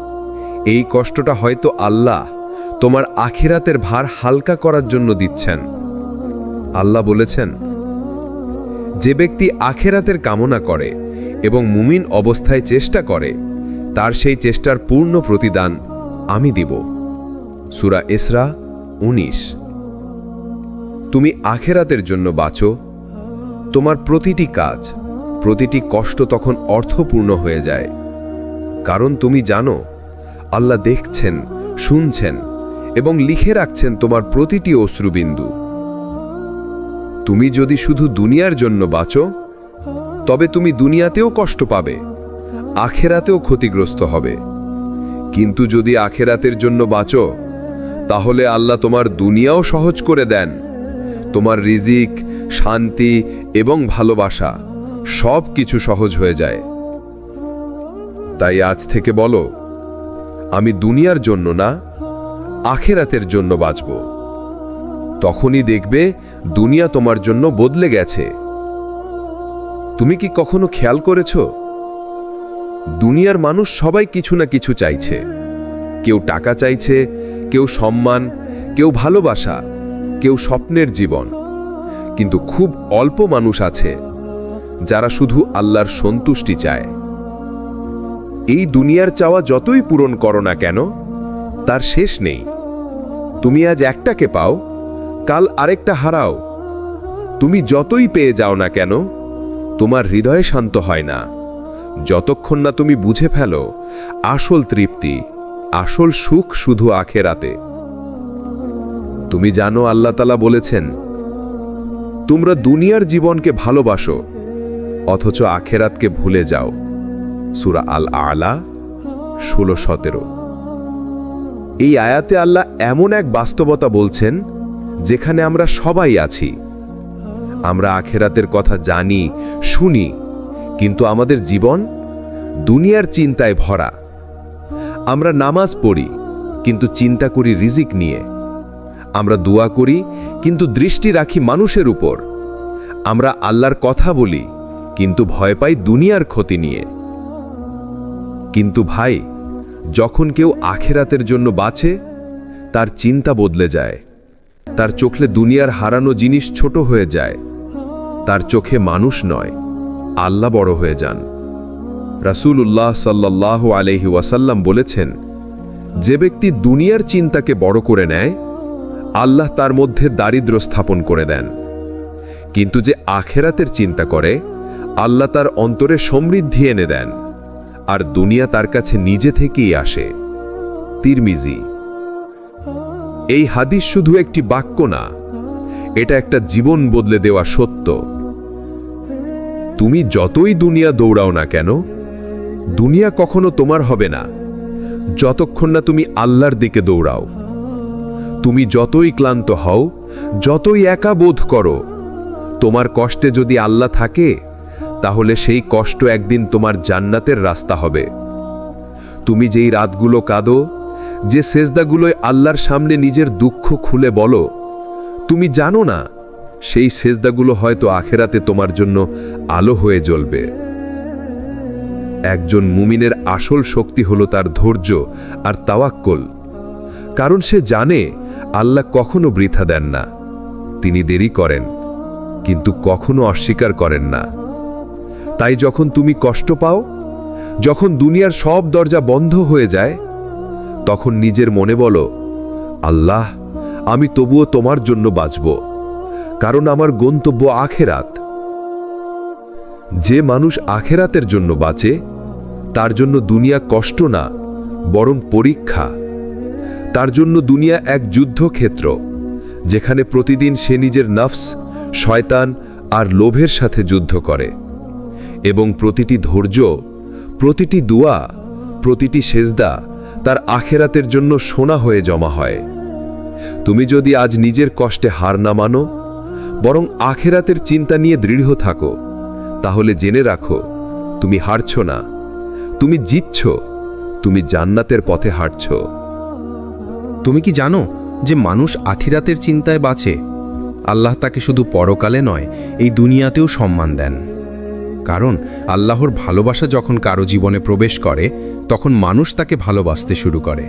এই কষ্টটা হয়তো আল্লাহ তোমার আখিরাতের ভার হালকা করার জন্য দিচ্ছেন। আল্লাহ বলেছেন, যে ব্যক্তি আখিরাতের কামনা করে এবং মুমিন অবস্থায় চেষ্টা করে, তার সেই চেষ্টার পূর্ণ প্রতিদান আমি দিব। সূরা ইসরা 19। তুমি আখিরাতের জন্য বাঁচো, তোমার প্রতিটি কাজ, প্রতিটি কষ্ট তখন অর্থপূর্ণ হয়ে যায়। কারণ তুমি জানো, আল্লাহ দেখছেন, শুনছেন এবং লিখে রাখছেন তোমার প্রতিটি অশ্রুবিন্দু। তুমি যদি শুধু দুনিয়ার জন্য বাঁচো, তবে তুমি দুনিয়াতেও কষ্ট পাবে, আখিরাতেও ক্ষতিগ্রস্ত হবে। কিন্তু যদি আখিরাতের জন্য বাঁচো, তাহলে আল্লাহ তোমার দুনিয়াও সহজ করে দেন। তোমার রিজিক, শান্তি এবং ভালোবাসা সব কিছু সহজ হয়ে যায়। তাই আজ থেকে বলো, আমি দুনিয়ার জন্য না, আখেরাতের জন্য বাঁচব। তখনই দেখবে দুনিয়া তোমার জন্য বদলে গেছে। তুমি কি কখনো খেয়াল করেছ, দুনিয়ার মানুষ সবাই কিছু না কিছু চাইছে। কেউ টাকা চাইছে, কেউ সম্মান, কেউ ভালোবাসা, কেউ স্বপ্নের জীবন। কিন্তু খুব অল্প মানুষ আছে যারা শুধু আল্লাহর সন্তুষ্টি চায়। এই দুনিয়ার চাওয়া যতই পূরণ করো না কেন, তার শেষ নেই। তুমি আজ একটাকে পাও, কাল আরেকটা হারাও। তুমি যতই পেয়ে যাও না কেন, তোমার হৃদয় শান্ত হয় না যতক্ষণ না তুমি বুঝে ফেলো আসল তৃপ্তি, আসল সুখ শুধু আখেরাতে। তুমি জানো আল্লাহ তাআলা বলেছেন, তোমরা দুনিয়ার জীবনকে ভালোবাসো অথচ আখেরাতকে ভুলে যাও। সূরা আল আলা 16-17। এই আয়াতে আল্লাহ এমন এক বাস্তবতা বলছেন যেখানে আমরা সবাই আছি। আমরা আখেরাতের কথা জানি, শুনি, কিন্তু আমাদের জীবন দুনিয়ার চিন্তায় ভরা। আমরা নামাজ পড়ি কিন্তু চিন্তা করি রিজিক নিয়ে। আমরা দোয়া করি কিন্তু দৃষ্টি রাখি মানুষের উপর। আমরা আল্লাহর কথা বলি কিন্তু ভয় পাই দুনিয়ার ক্ষতি নিয়ে। কিন্তু ভাই, যখন কেউ আখেরাতের জন্য বাঁচে, তার চিন্তা বদলে যায়। তার চোখে দুনিয়ার হারানো জিনিস ছোট হয়ে যায়। তার চোখে মানুষ নয়, আল্লাহ বড় হয়ে যান। রাসূলুল্লাহ সাল্লাল্লাহু আলাইহি ওয়াসাল্লাম বলেছেন, যে ব্যক্তি দুনিয়ার চিন্তাকে বড় করে নেয়, আল্লাহ তার মধ্যে দারিদ্র্য স্থাপন করে দেন। কিন্তু যে আখেরাতের চিন্তা করে, আল্লাহ তার অন্তরে সমৃদ্ধি এনে দেন, আর দুনিয়া তার কাছে নিজে থেকেই আসে। তিরমিজি। এই হাদিস শুধু একটি বাক্য না, এটা একটা জীবন বদলে দেওয়া সত্য। তুমি যতই দুনিয়া দৌড়াও না কেন, দুনিয়া কখনো তোমার হবে না যতক্ষণ না তুমি আল্লাহর দিকে দৌড়াও। তুমি যতই ক্লান্ত হও, যতই একা বোধ করো, তোমার কষ্টে যদি আল্লাহ থাকে, তাহলে সেই কষ্ট একদিন তোমার জান্নাতের রাস্তা হবে। তুমি যেই রাতগুলো কাঁদো, যে সেজদাগুলোয় আল্লাহর সামনে নিজের দুঃখ খুলে বলো, তুমি জানো না সেই সেজদাগুলো হয়তো আখেরাতে তোমার জন্য আলো হয়ে জ্বলবে। একজন মুমিনের আসল শক্তি হলো তার ধৈর্য আর তাওয়াক্কুল। কারণ সে জানে আল্লাহ কখনো বৃথা দেন না। তিনি দেরি করেন, কিন্তু কখনো অস্বীকার করেন না। তাই যখন তুমি কষ্ট পাও, যখন দুনিয়ার সব দরজা বন্ধ হয়ে যায়, তখন নিজের মনে বলো, আল্লাহ, আমি তবুও তোমার জন্য বাঁচব, কারণ আমার গন্তব্য আখেরাত। যে মানুষ আখেরাতের জন্য বাঁচে, তার জন্য দুনিয়া কষ্ট না, বরং পরীক্ষা। তার জন্য দুনিয়া এক যুদ্ধক্ষেত্র, যেখানে প্রতিদিন সে নিজের নফস, শয়তান আর লোভের সাথে যুদ্ধ করে। এবং প্রতিটি ধৈর্য, প্রতিটি দোয়া, প্রতিটি সেজদা তার আখেরাতের জন্য সোনা হয়ে জমা হয়। তুমি যদি আজ নিজের কষ্টে হার না মানো, বরং আখেরাতের চিন্তা নিয়ে দৃঢ় থাকো, তাহলে জেনে রাখো, তুমি হারছ না, তুমি জিতছ, তুমি জান্নাতের পথে হাঁটছ। তুমি কি জানো যে মানুষ আখিরাতের চিন্তায় বাঁচে? আল্লাহ তাকে শুধু পরকালে নয়, এই দুনিয়াতেও সম্মান দেন। কারণ আল্লাহর ভালোবাসা যখন কারো জীবনে প্রবেশ করে, তখন মানুষ তাকে ভালোবাসতে শুরু করে।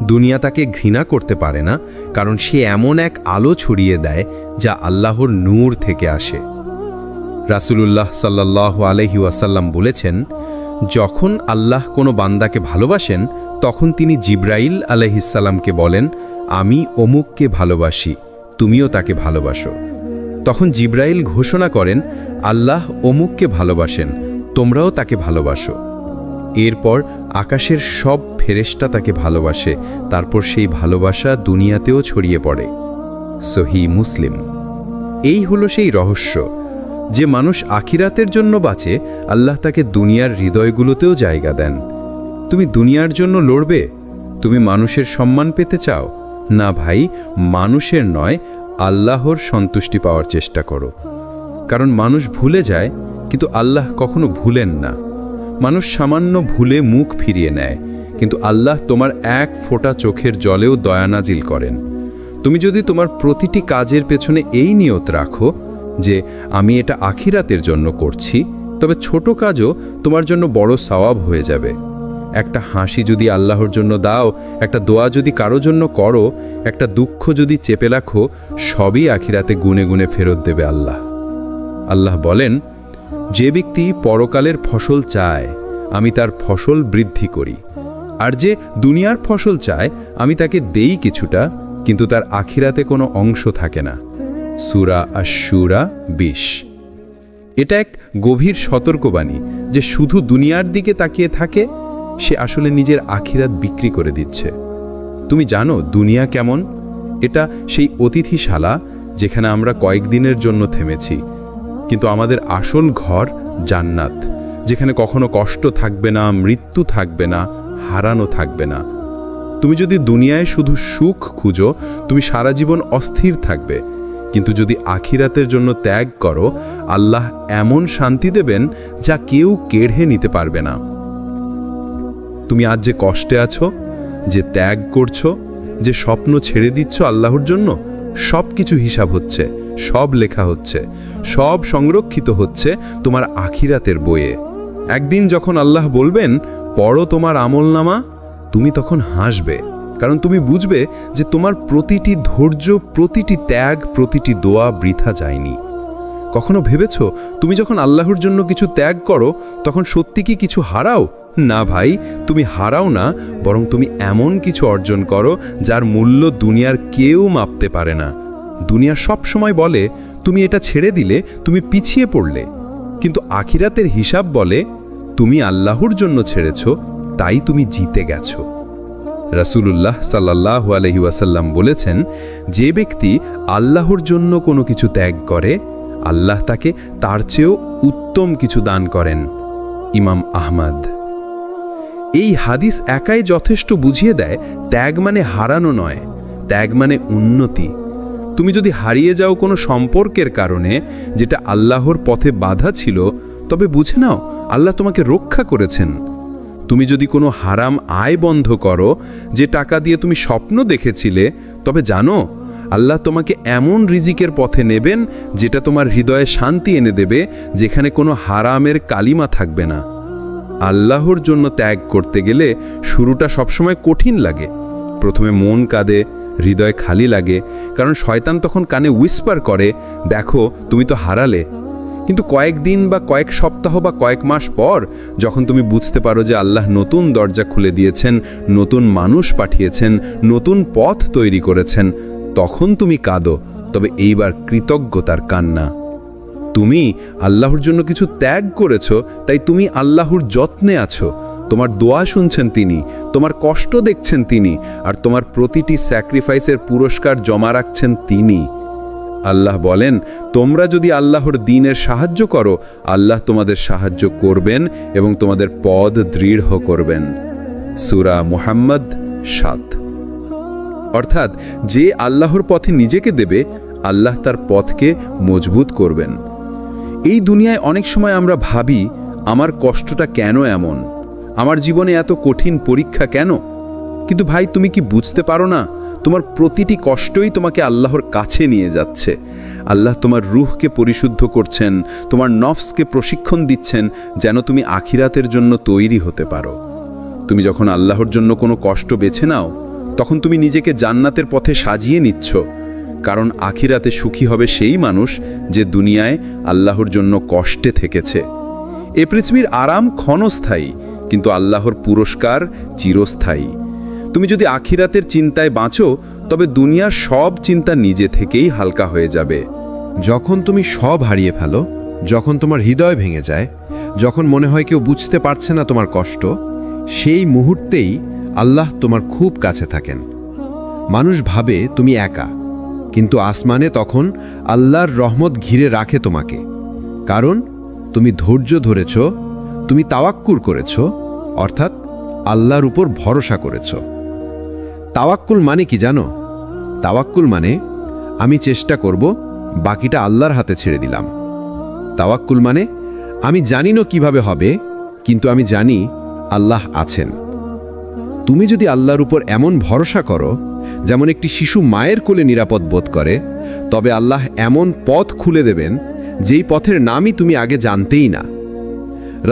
দুনিয়া তাকে ঘৃণা করতে পারে না, কারণ সে এমন এক আলো ছড়িয়ে দেয় যা আল্লাহর নূর থেকে আসে। রাসূলুল্লাহ সাল্লাল্লাহু আলাইহি ওয়াসাল্লাম বলেছেন, যখন আল্লাহ কোনো বান্দাকে ভালোবাসেন, তখন তিনি জিবরাইল আলাইহিসসালামকে বলেন, আমি অমুককে ভালোবাসি, তুমিও তাকে ভালোবাসো। তখন জিবরাইল ঘোষণা করেন, আল্লাহ অমুককে ভালোবাসেন, তোমরাও তাকে ভালোবাসো। এরপর আকাশের সব ফেরেশতা তাকে ভালোবাসে, তারপর সেই ভালোবাসা দুনিয়াতেও ছড়িয়ে পড়ে। সহিহ মুসলিম। এই হলো সেই রহস্য, যে মানুষ আখিরাতের জন্য বাঁচে, আল্লাহ তাকে দুনিয়ার হৃদয়গুলোতেও জায়গা দেন। তুমি দুনিয়ার জন্য লড়বে? তুমি মানুষের সম্মান পেতে চাও? না ভাই, মানুষের নয়, আল্লাহর সন্তুষ্টি পাওয়ার চেষ্টা করো। কারণ মানুষ ভুলে যায়, কিন্তু আল্লাহ কখনো ভুলেন না। মানুষ সামান্য ভুলে মুখ ফিরিয়ে নেয়, কিন্তু আল্লাহ তোমার এক ফোঁটা চোখের জলেও দয়া নাজিল করেন। তুমি যদি তোমার প্রতিটি কাজের পেছনে এই নিয়ত রাখো যে আমি এটা আখিরাতের জন্য করছি, তবে ছোট কাজও তোমার জন্য বড় সওয়াব হয়ে যাবে। একটা হাসি যদি আল্লাহর জন্য দাও, একটা দোয়া যদি কারো জন্য করো, একটা দুঃখ যদি চেপে রাখো, সবই আখিরাতে গুনে গুনে ফেরত দেবে আল্লাহ। আল্লাহ বলেন, যে ব্যক্তি পরকালের ফসল চায় আমি তার ফসল বৃদ্ধি করি, আর যে দুনিয়ার ফসল চায় আমি তাকে দেই কিছুটা, কিন্তু তার আখিরাতে কোনো অংশ থাকে না। সূরা আশ-শূরা 20। এটা এক গভীর সতর্কবাণী যে শুধু দুনিয়ার দিকে তাকিয়ে থাকে সে আসলে নিজের আখিরাত বিক্রি করে দিচ্ছে। তুমি জানো দুনিয়া কেমন? এটা সেই অতিথিশালা যেখানে আমরা কয়েকদিনের জন্য থেমেছি, কিন্তু আমাদের আসল ঘর জান্নাত, যেখানে কখনো কষ্ট থাকবে না, মৃত্যু থাকবে না, হারানো থাকবে না। তুমি যদি দুনিয়ায় শুধু সুখ খুঁজো, তুমি সারা জীবন অস্থির থাকবে, কিন্তু যদি আখিরাতের জন্য ত্যাগ করো, আল্লাহ এমন শান্তি দেবেন যা কেউ কেড়ে নিতে পারবে না। তুমি আজ যে কষ্টে আছো, যে ত্যাগ করছো, যে স্বপ্ন ছেড়ে দিচ্ছ আল্লাহর জন্য, সব কিছু হিসাব হচ্ছে, সব লেখা হচ্ছে, সব সংরক্ষিত হচ্ছে তোমার আখিরাতের বইয়ে। একদিন যখন আল্লাহ বলবেন পড়ো তোমার আমলনামা, তুমি তখন হাসবে, কারণ তুমি বুঝবে যে তোমার প্রতিটি ধৈর্য, প্রতিটি ত্যাগ, প্রতিটি দোয়া বৃথা যায়নি। কখনো ভেবেছ তুমি যখন আল্লাহর জন্য কিছু ত্যাগ করো তখন সত্যি কি কিছু হারাও? না ভাই, তুমি হারাও না, বরং তুমি এমন কিছু অর্জন করো যার মূল্য দুনিয়ার কেউ মাপতে পারে না। দুনিয়া সব সময় বলে তুমি এটা ছেড়ে দিলে তুমি পিছিয়ে পড়লে, কিন্তু আখিরাতের হিসাব বলে তুমি আল্লাহর জন্য ছেড়েছ, তাই তুমি জিতে গেছো। রাসূলুল্লাহ সাল্লাল্লাহু আলাইহি ওয়াসাল্লাম বলেছেন, যে ব্যক্তি আল্লাহর জন্য কোনো কিছু ত্যাগ করে আল্লাহ তাকে তার চেয়েও উত্তম কিছু দান করেন। ইমাম আহমদ। এই হাদিস একাই যথেষ্ট বুঝিয়ে দেয় ত্যাগ মানে হারানো নয়, ত্যাগ মানে উন্নতি। তুমি যদি হারিয়ে যাও কোনো সম্পর্কের কারণে যেটা আল্লাহর পথে বাধা ছিল, তবে বুঝে নাও আল্লাহ তোমাকে রক্ষা করেছেন। তুমি যদি কোনো হারাম আয় বন্ধ করো, যে টাকা দিয়ে তুমি স্বপ্ন দেখেছিলে, তবে জানো আল্লাহ তোমাকে এমন রিজিকের পথে নেবেন যেটা তোমার হৃদয়ে শান্তি এনে দেবে, যেখানে কোনো হারামের কালিমা থাকবে না। আল্লাহর জন্য ত্যাগ করতে গেলে শুরুটা সবসময় কঠিন লাগে। প্রথমে মন কাঁদে, হৃদয় খালি লাগে, কারণ শয়তান তখন কানে উইসপার করে, দেখো তুমি তো হারালে। কিন্তু কয়েকদিন বা কয়েক সপ্তাহ বা কয়েক মাস পর যখন তুমি বুঝতে পারো যে আল্লাহ নতুন দরজা খুলে দিয়েছেন, নতুন মানুষ পাঠিয়েছেন, নতুন পথ তৈরি করেছেন, তখন তুমি কাঁদো, তবে এইবার কৃতজ্ঞতার কান্না। তুমি আল্লাহর জন্য কিছু ত্যাগ করেছো, তাই তুমি আল্লাহর যত্নে আছো। তোমার দোয়া শুনছেন তিনি, তোমার কষ্ট দেখছেন তিনি, আর তোমার প্রতিটি স্যাক্রিফাইসের পুরস্কার জমা রাখছেন তিনি। আল্লাহ বলেন, তোমরা যদি আল্লাহর দ্বীনের সাহায্য করো, আল্লাহ তোমাদের সাহায্য করবেন এবং তোমাদের পদ দৃঢ় করবেন। সূরা মুহাম্মদ 7। অর্থাৎ যে আল্লাহর পথে নিজেকে দেবে, আল্লাহ তার পথকে মজবুত করবেন। এই দুনিয়ায় অনেক সময় আমরা ভাবি, আমার কষ্টটা কেন এমন, আমার জীবনে এত কঠিন পরীক্ষা কেন? কিন্তু ভাই, তুমি কি বুঝতে পারো না, তোমার প্রতিটি কষ্টই তোমাকে আল্লাহর কাছে নিয়ে যাচ্ছে। আল্লাহ তোমার রূহকে পরিশুদ্ধ করছেন, তোমার নফসকে প্রশিক্ষণ দিচ্ছেন, যেন তুমি আখিরাতের জন্য তৈরি হতে পারো। তুমি যখন আল্লাহর জন্য কোনো কষ্ট বেছে নাও, তখন তুমি নিজেকে জান্নাতের পথে সাজিয়ে নিচ্ছ, কারণ আখিরাতে সুখী হবে সেই মানুষ যে দুনিয়ায় আল্লাহর জন্য কষ্টে থেকেছে। এ পৃথিবীর আরাম ক্ষণস্থায়ী, কিন্তু আল্লাহর পুরস্কার চিরস্থায়ী। তুমি যদি আখিরাতের চিন্তায় বাঁচো, তবে দুনিয়ার সব চিন্তা নিজে থেকেই হালকা হয়ে যাবে। যখন তুমি সব হারিয়ে ফেলো, যখন তোমার হৃদয় ভেঙে যায়, যখন মনে হয় কেউ বুঝতে পারছে না তোমার কষ্ট, সেই মুহূর্তেই আল্লাহ তোমার খুব কাছে থাকেন। মানুষ ভাবে তুমি একা, কিন্তু আসমানে তখন আল্লাহর রহমত ঘিরে রাখে তোমাকে, কারণ তুমি ধৈর্য ধরেছ, তুমি তাওয়াক্কুল করেছ, অর্থাৎ আল্লাহর উপর ভরসা করেছ। তাওয়াক্কুল মানে কি জানো? তাওয়াক্কুল মানে আমি চেষ্টা করব, বাকিটা আল্লাহর হাতে ছেড়ে দিলাম। তাওয়াক্কুল মানে আমি জানি না কিভাবে হবে, কিন্তু আমি জানি আল্লাহ আছেন। তুমি যদি আল্লাহর উপর এমন ভরসা করো যেমন একটি শিশু মায়ের কোলে নিরাপদ বোধ করে, তবে আল্লাহ এমন পথ খুলে দেবেন যেই পথের নামই তুমি আগে জানতেই না।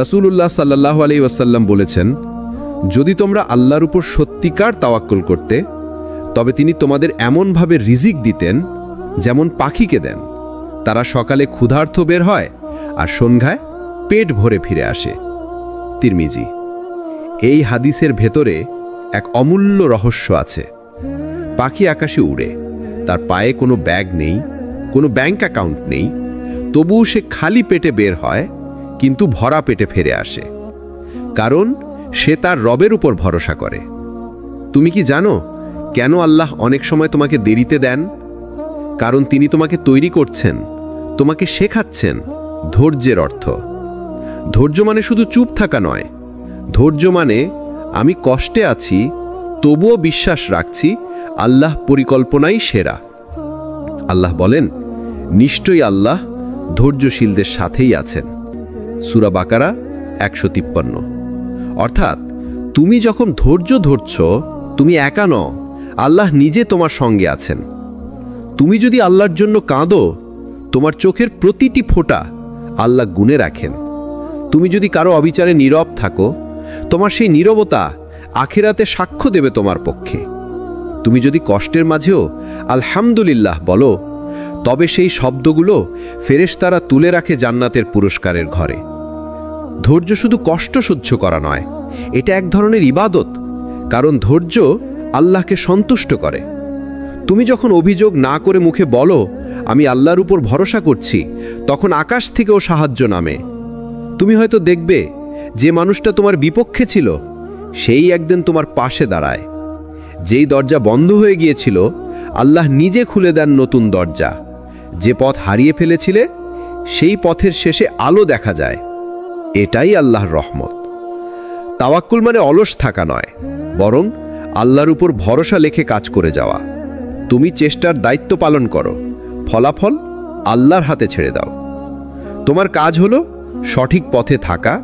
রাসূলুল্লাহ সাল্লাল্লাহু আলাইহি ওয়াসাল্লাম বলেছেন, যদি তোমরা আল্লাহর উপর সত্যিকার তাওয়াক্কুল করতে, তবে তিনি তোমাদের এমনভাবে রিজিক দিতেন যেমন পাখিকে দেন। তারা সকালে ক্ষুধার্ত বের হয় আর সন্ধ্যায় পেট ভরে ফিরে আসে। তিরমিজি। এই হাদিসের ভেতরে এক অমূল্য রহস্য আছে। পাখি আকাশে উড়ে, তার পায়ে কোনো ব্যাগ নেই, কোনো ব্যাংক অ্যাকাউন্ট নেই, তবুও সে খালি পেটে বের হয়, কিন্তু ভরা পেটে ফিরে আসে, কারণ সে তার রবের উপর ভরসা করে। তুমি কি জানো কেন আল্লাহ অনেক সময় তোমাকে দেরিতে দেন? কারণ তিনি তোমাকে তৈরি করছেন, তোমাকে শেখাচ্ছেন ধৈর্যের অর্থ। ধৈর্য মানে শুধু চুপ থাকা নয়, ধৈর্য মানে আমি কষ্টে আছি, তবুও বিশ্বাস রাখছি আল্লাহ পরিকল্পনাই সেরা। আল্লাহ বলেন, নিশ্চয়ই আল্লাহ ধৈর্যশীলদের সাথেই আছেন। সূরা বাকারা 153। অর্থাৎ তুমি যখন ধৈর্য ধরছ, তুমি একা নও, আল্লাহ নিজে তোমার সঙ্গে আছেন। তুমি যদি আল্লাহর জন্য কাঁদো, তোমার চোখের প্রতিটি ফোঁটা আল্লাহ গুণে রাখেন। তুমি যদি কারো অবিচারে নীরব থাকো, তোমার সেই নীরবতা আখিরাতে সাক্ষ্য দেবে তোমার পক্ষে। তুমি যদি কষ্টের মাঝেও আলহামদুলিল্লাহ বলো, তবে সেই শব্দগুলো ফেরেশতারা তুলে রাখে জান্নাতের পুরস্কারের ঘরে। ধৈর্য শুধু কষ্ট সহ্য করা নয়, এটা এক ধরনের ইবাদত, কারণ ধৈর্য আল্লাহকে সন্তুষ্ট করে। তুমি যখন অভিযোগ না করে মুখে বলো আমি আল্লাহর উপর ভরসা করছি, তখন আকাশ থেকেও সাহায্য নামে। তুমি হয়তো দেখবে যে মানুষটা তোমার বিপক্ষে ছিল, সেই একদিন তোমার পাশে দাঁড়ায়। যেই দরজা বন্ধ হয়ে গিয়েছিল, আল্লাহ নিজে খুলে দেন নতুন দরজা। যে পথ হারিয়ে ফেলেছিলে, সেই পথের শেষে আলো দেখা যায়। এটাই আল্লাহর রহমত। তাওয়াক্কুল মানে অলস থাকা নয়, বরং আল্লাহর উপর ভরসা রেখে কাজ করে যাওয়া। তুমি চেষ্টার দায়িত্ব পালন করো, ফলাফল আল্লাহর হাতে ছেড়ে দাও। তোমার কাজ হলো সঠিক পথে থাকা,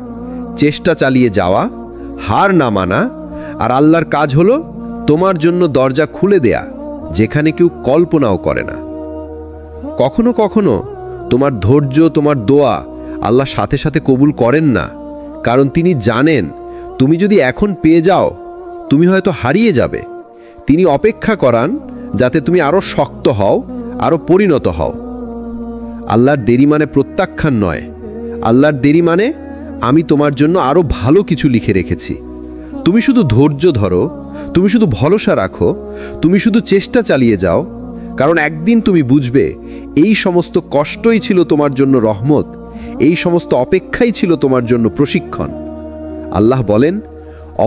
চেষ্টা চালিয়ে যাওয়া, হার না মানা। আর আল্লাহর কাজ হলো তোমার জন্য দরজা খুলে দেয়া, যেখানে কেউ কল্পনাও করে না। কখনো কখনো তোমার ধৈর্য, তোমার দোয়া আল্লাহ সাথে সাথে কবুল করেন না, কারণ তিনি জানেন তুমি যদি এখন পেয়ে যাও, তুমি হয়তো হারিয়ে যাবে। তিনি অপেক্ষা করান যাতে তুমি আরো শক্ত হও, আরো পরিণত হও। আল্লাহর দেরি মানে প্রত্যাখ্যান নয়, আল্লাহর দেরি মানে আমি তোমার জন্য আরো ভালো কিছু লিখে রেখেছি। তুমি শুধু ধৈর্য ধরো, তুমি শুধু ভরসা রাখো, তুমি শুধু চেষ্টা চালিয়ে যাও, কারণ একদিন তুমি বুঝবে এই সমস্ত কষ্টই ছিল তোমার জন্য রহমত, এই সমস্ত অপেক্ষাই ছিল তোমার জন্য প্রশিক্ষণ। আল্লাহ বলেন,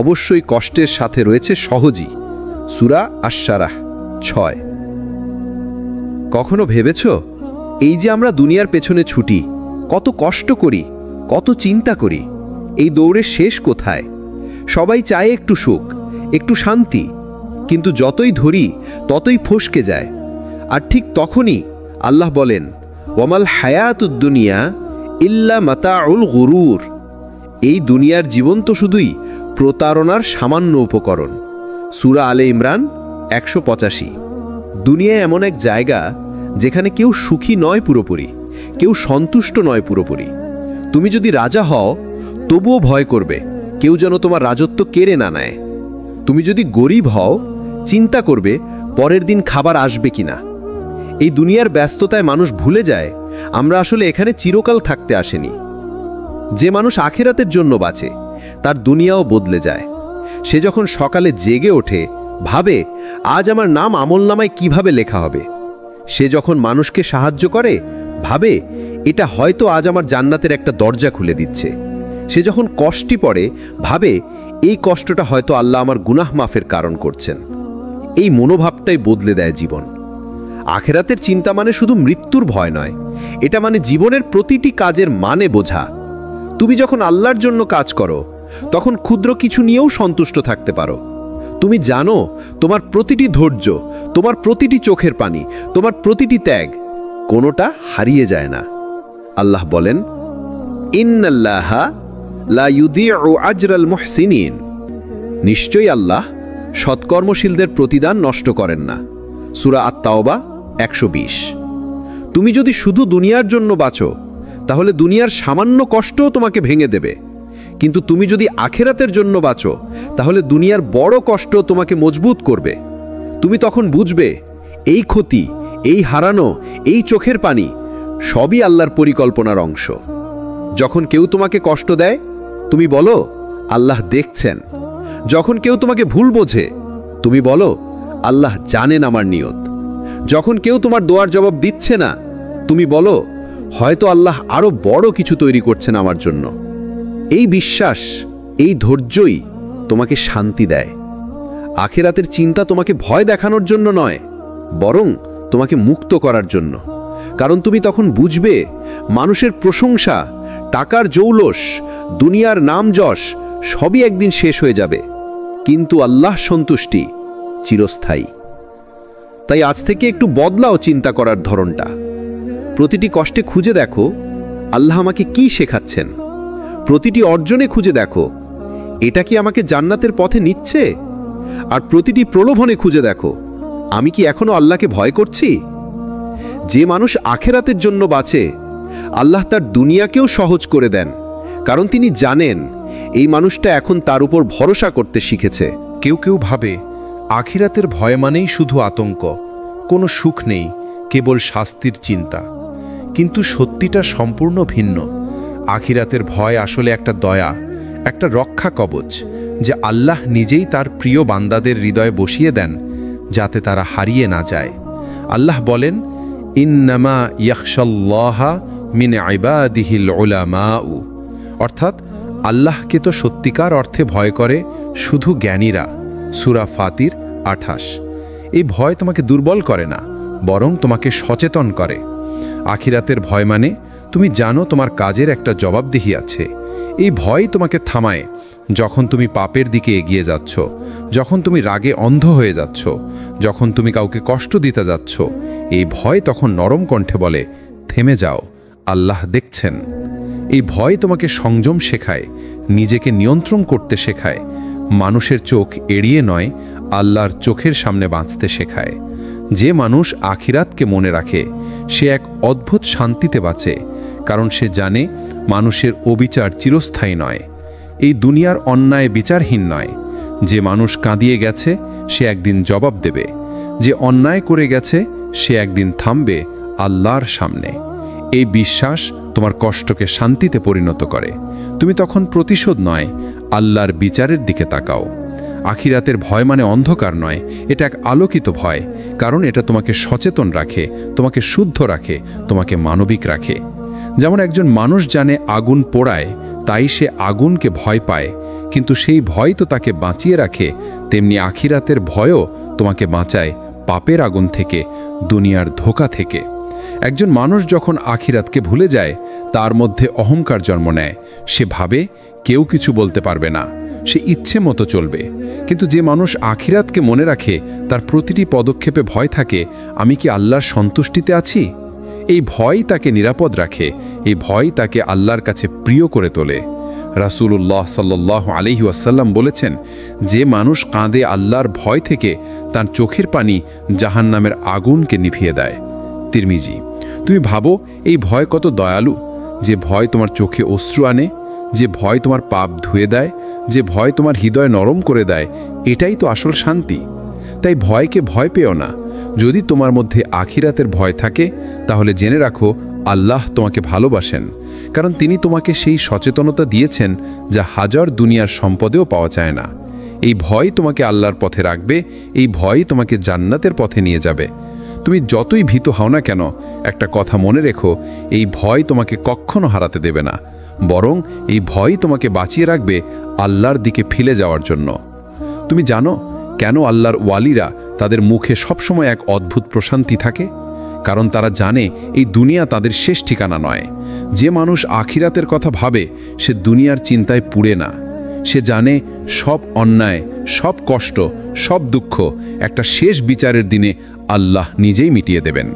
অবশ্যই কষ্টের সাথে রয়েছে সহজই। সূরা আশ-শারাহ 6। কখনো ভেবেছ এই যে আমরা দুনিয়ার পেছনে ছুটি, কত কষ্ট করি, কত চিন্তা করি, এই দৌড়ের শেষ কোথায়? সবাই চায় একটু সুখ, একটু শান্তি, কিন্তু যতই ধরি ততই ফসকে যায়। আর ঠিক তখনই আল্লাহ বলেন, ওয়ামাল হায়াতুদ দুনিয়া ইল্লা মাতাউল গুরুর। এই দুনিয়ার জীবন তো শুধুই প্রতারণার সামান্য উপকরণ। সূরা আলে ইমরান 185। দুনিয়া এমন এক জায়গা যেখানে কেউ সুখী নয় পুরোপুরি, কেউ সন্তুষ্ট নয় পুরোপুরি। তুমি যদি রাজা হও, তবুও ভয় করবে কেউ যেন তোমার রাজত্ব কেড়ে না নেয়। তুমি যদি গরিব হও, চিন্তা করবে পরের দিন খাবার আসবে কিনা। এই দুনিয়ার ব্যস্ততায় মানুষ ভুলে যায় আমরা আসলে এখানে চিরকাল থাকতে আসেনি। যে মানুষ আখিরাতের জন্য বাঁচে, তার দুনিয়াও বদলে যায়। সে যখন সকালে জেগে ওঠে, ভাবে আজ আমার নাম আমলনামায় কিভাবে লেখা হবে। সে যখন মানুষকে সাহায্য করে, ভাবে এটা হয়তো আজ আমার জান্নাতের একটা দরজা খুলে দিচ্ছে। সে যখন কষ্টে পড়ে, ভাবে এই কষ্টটা হয়তো আল্লাহ আমার গুনাহ মাফের কারণ করছেন। এই মনোভাবটাই বদলে দেয় জীবন। আখিরাতের চিন্তা মানে শুধু মৃত্যুর ভয় নয়, এটা মানে জীবনের প্রতিটি কাজের মানে বোঝা। তুমি যখন আল্লাহর জন্য কাজ করো, তখন ক্ষুদ্র কিছু নিয়েও সন্তুষ্ট থাকতে পারো। তুমি জানো তোমার প্রতিটি ধৈর্য, তোমার প্রতিটি চোখের পানি, তোমার প্রতিটি ত্যাগ কোনোটা হারিয়ে যায় না। আল্লাহ বলেন, ইন্নাল্লাহা লা ইউদিউ আজরাল মুহসিনিন, নিশ্চয়ই আল্লাহ সৎকর্মশীলদের প্রতিদান নষ্ট করেন না। সূরা আত-তাওবা 120। তুমি যদি শুধু দুনিয়ার জন্য বাঁচো তাহলে দুনিয়ার সামান্য কষ্টও তোমাকে ভেঙে দেবে, কিন্তু তুমি যদি আখিরাতের জন্য বাঁচো তাহলে দুনিয়ার বড় কষ্ট তোমাকে মজবুত করবে। তুমি তখন বুঝবে এই ক্ষতি, এই হারানো, এই চোখের পানি সবই আল্লাহর পরিকল্পনার অংশ। যখন কেউ তোমাকে কষ্ট দেয় তুমি বলো আল্লাহ দেখছেন। যখন কেউ তোমাকে ভুল বোঝে তুমি বলো আল্লাহ জানেন আমার নিয়ত। যখন কেউ তোমার দোয়ার জবাব দিচ্ছে না তুমি বলো হয়তো আল্লাহ আরো বড় কিছু তৈরি করছেন আমার জন্য। এই বিশ্বাস, এই ধৈর্যই তোমাকে শান্তি দেয়। আখিরাতের চিন্তা তোমাকে ভয় দেখানোর জন্য নয়, বরং তোমাকে মুক্ত করার জন্য। কারণ তুমি তখন বুঝবে মানুষের প্রশংসা, টাকার জৌলস, দুনিয়ার নাম যশ সবই একদিন শেষ হয়ে যাবে, কিন্তু আল্লাহ সন্তুষ্টি চিরস্থায়ী। তাই আজ থেকে একটু বদলাও চিন্তা করার ধরনটা। প্রতিটি কষ্টে খুঁজে দেখো আল্লাহ আমাকে কি শেখাচ্ছেন। প্রতিটি অর্জনে খুঁজে দেখো এটা কি আমাকে জান্নাতের পথে নিচ্ছে। আর প্রতিটি প্রলোভনে খুঁজে দেখো আমি কি এখনো আল্লাহকে ভয় করছি। যে মানুষ আখিরাতের জন্য বাঁচে আল্লাহ তার দুনিয়াকেও সহজ করে দেন, কারণ তিনি জানেন এই মানুষটা এখন তার উপর ভরসা করতে শিখেছে। কেউ কেউ ভাবে আখিরাতের ভয় মানেই শুধু আতঙ্ক, কোনো সুখ নেই, কেবল শাস্তির চিন্তা। কিন্তু সত্যিটা সম্পূর্ণ ভিন্ন। আখিরাতের ভয় আসলে একটা দয়া, একটা রক্ষা কবচ, যে আল্লাহ নিজেই তার প্রিয় বান্দাদের হৃদয়ে বসিয়ে দেন যাতে তারা হারিয়ে না যায়। আল্লাহ বলেন, ইন্নামা ইয়াখশাল্লাহা মিন ইবাদিহিল উলামাউ, অর্থাৎ আল্লাহকে তো সত্যিকার অর্থে ভয় করে শুধু জ্ঞানীরা। সূরা ফাতির 28। এই ভয় তোমাকে দুর্বল করে না, বরং তোমাকে সচেতন করে। আখিরাতের ভয় মানে তুমি জানো তোমার কাজের একটা জবাবদিহি আছে। এই ভয় তোমাকে থামায় যখন তুমি পাপের দিকে এগিয়ে যাচ্ছ, যখন তুমি রাগে অন্ধ হয়ে যাচ্ছ, যখন তুমি কাউকে কষ্ট দিতে যাচ্ছ। এই ভয় তখন নরম কণ্ঠে বলে, থেমে যাও, আল্লাহ দেখছেন। এই ভয় তোমাকে সংযম শেখায়, নিজেকে নিয়ন্ত্রণ করতে শেখায়, মানুষের চোখ এড়িয়ে নয় আল্লাহর চোখের সামনে বাঁচতে শেখায়। যে মানুষ আখিরাতকে মনে রাখে সে এক অদ্ভুত শান্তিতে বাঁচে, কারণ সে জানে মানুষের অবিচার চিরস্থায়ী নয়, এই দুনিয়ার অন্যায় বিচারহীন নয়। যে মানুষ কাঁদিয়ে গেছে সে একদিন জবাব দেবে, যে অন্যায় করে গেছে সে একদিন থামবে আল্লাহর সামনে। এই বিশ্বাস তোমার কষ্টকে শান্তিতে পরিণত করে। তুমি তখন প্রতিশোধ নয়, আল্লাহর বিচারের দিকে তাকাও। আখিরাতের ভয় মানে অন্ধকার নয়, এটা এক আলোকিত ভয়, কারণ এটা তোমাকে সচেতন রাখে, তোমাকে শুদ্ধ রাখে, তোমাকে মানবিক রাখে। যেমন একজন মানুষ জানে আগুন পোড়ায়, তাই সে আগুনকে ভয় পায়, কিন্তু সেই ভয় তো তাকে বাঁচিয়ে রাখে, তেমনি আখিরাতের ভয়ও তোমাকে বাঁচায় পাপের আগুন থেকে, দুনিয়ার ধোঁকা থেকে। একজন মানুষ যখন আখিরাতকে ভুলে যায় তার মধ্যে অহংকার জন্ম নেয়। সে ভাবে কেউ কিছু বলতে পারবে না, সে ইচ্ছে মতো চলবে। কিন্তু যে মানুষ আখিরাতকে মনে রাখে তার প্রতিটি পদক্ষেপে ভয় থাকে, আমি কি আল্লাহর সন্তুষ্টিতে আছি? এই ভয় তাকে নিরাপদ রাখে, এই ভয় তাকে আল্লাহর কাছে প্রিয় করে তোলে। রাসূলুল্লাহ সাল্লাল্লাহু আলাইহি ওয়াসাল্লাম বলেছেন, যে মানুষ কাঁদে আল্লাহর ভয় থেকে তার চোখের পানি জাহান্নামের আগুনকে নিভিয়ে দেয়। তিরমিজি। তুমি ভাবো এই ভয় কত দয়ালু, যে ভয় তোমার চোখে অশ্রু আনে, যে ভয় তোমার পাপ ধুয়ে দেয়, যে ভয় তোমার হৃদয় নরম করে দেয়। এটাই তো আসল শান্তি। তাই ভয়কে ভয় পেও না। যদি তোমার মধ্যে আখিরাতের ভয় থাকে তাহলে জেনে রাখো আল্লাহ তোমাকে ভালোবাসেন, কারণ তিনি তোমাকে সেই সচেতনতা দিয়েছেন যা হাজার দুনিয়ার সম্পদেও পাওয়া যায় না। এই ভয় তোমাকে আল্লাহর পথে রাখবে, এই ভয় তোমাকে জান্নাতের পথে নিয়ে যাবে। তুমি যতই ভীত হও না কেন, একটা কথা মনে রেখো, এই ভয় তোমাকে কখনো হারাতে দেবে না, বরং এই ভয় তোমাকে বাঁচিয়ে রাখবে আল্লাহর দিকে ফিরে যাওয়ার জন্য। তুমি জানো কেন আল্লাহর ওয়ালিরা তাদের মুখে সবসময় এক অদ্ভুত প্রশান্তি থাকে? কারণ তারা জানে এই দুনিয়া তাদের শেষ ঠিকানা নয়। যে মানুষ আখিরাতের কথা ভাবে সে দুনিয়ার চিন্তায় পুড়ে না। সে জানে সব অন্যায়, সব কষ্ট, সব দুঃখ একটা শেষ বিচারের দিনে আল্লাহ নিজেই মিটিয়ে দেবেন।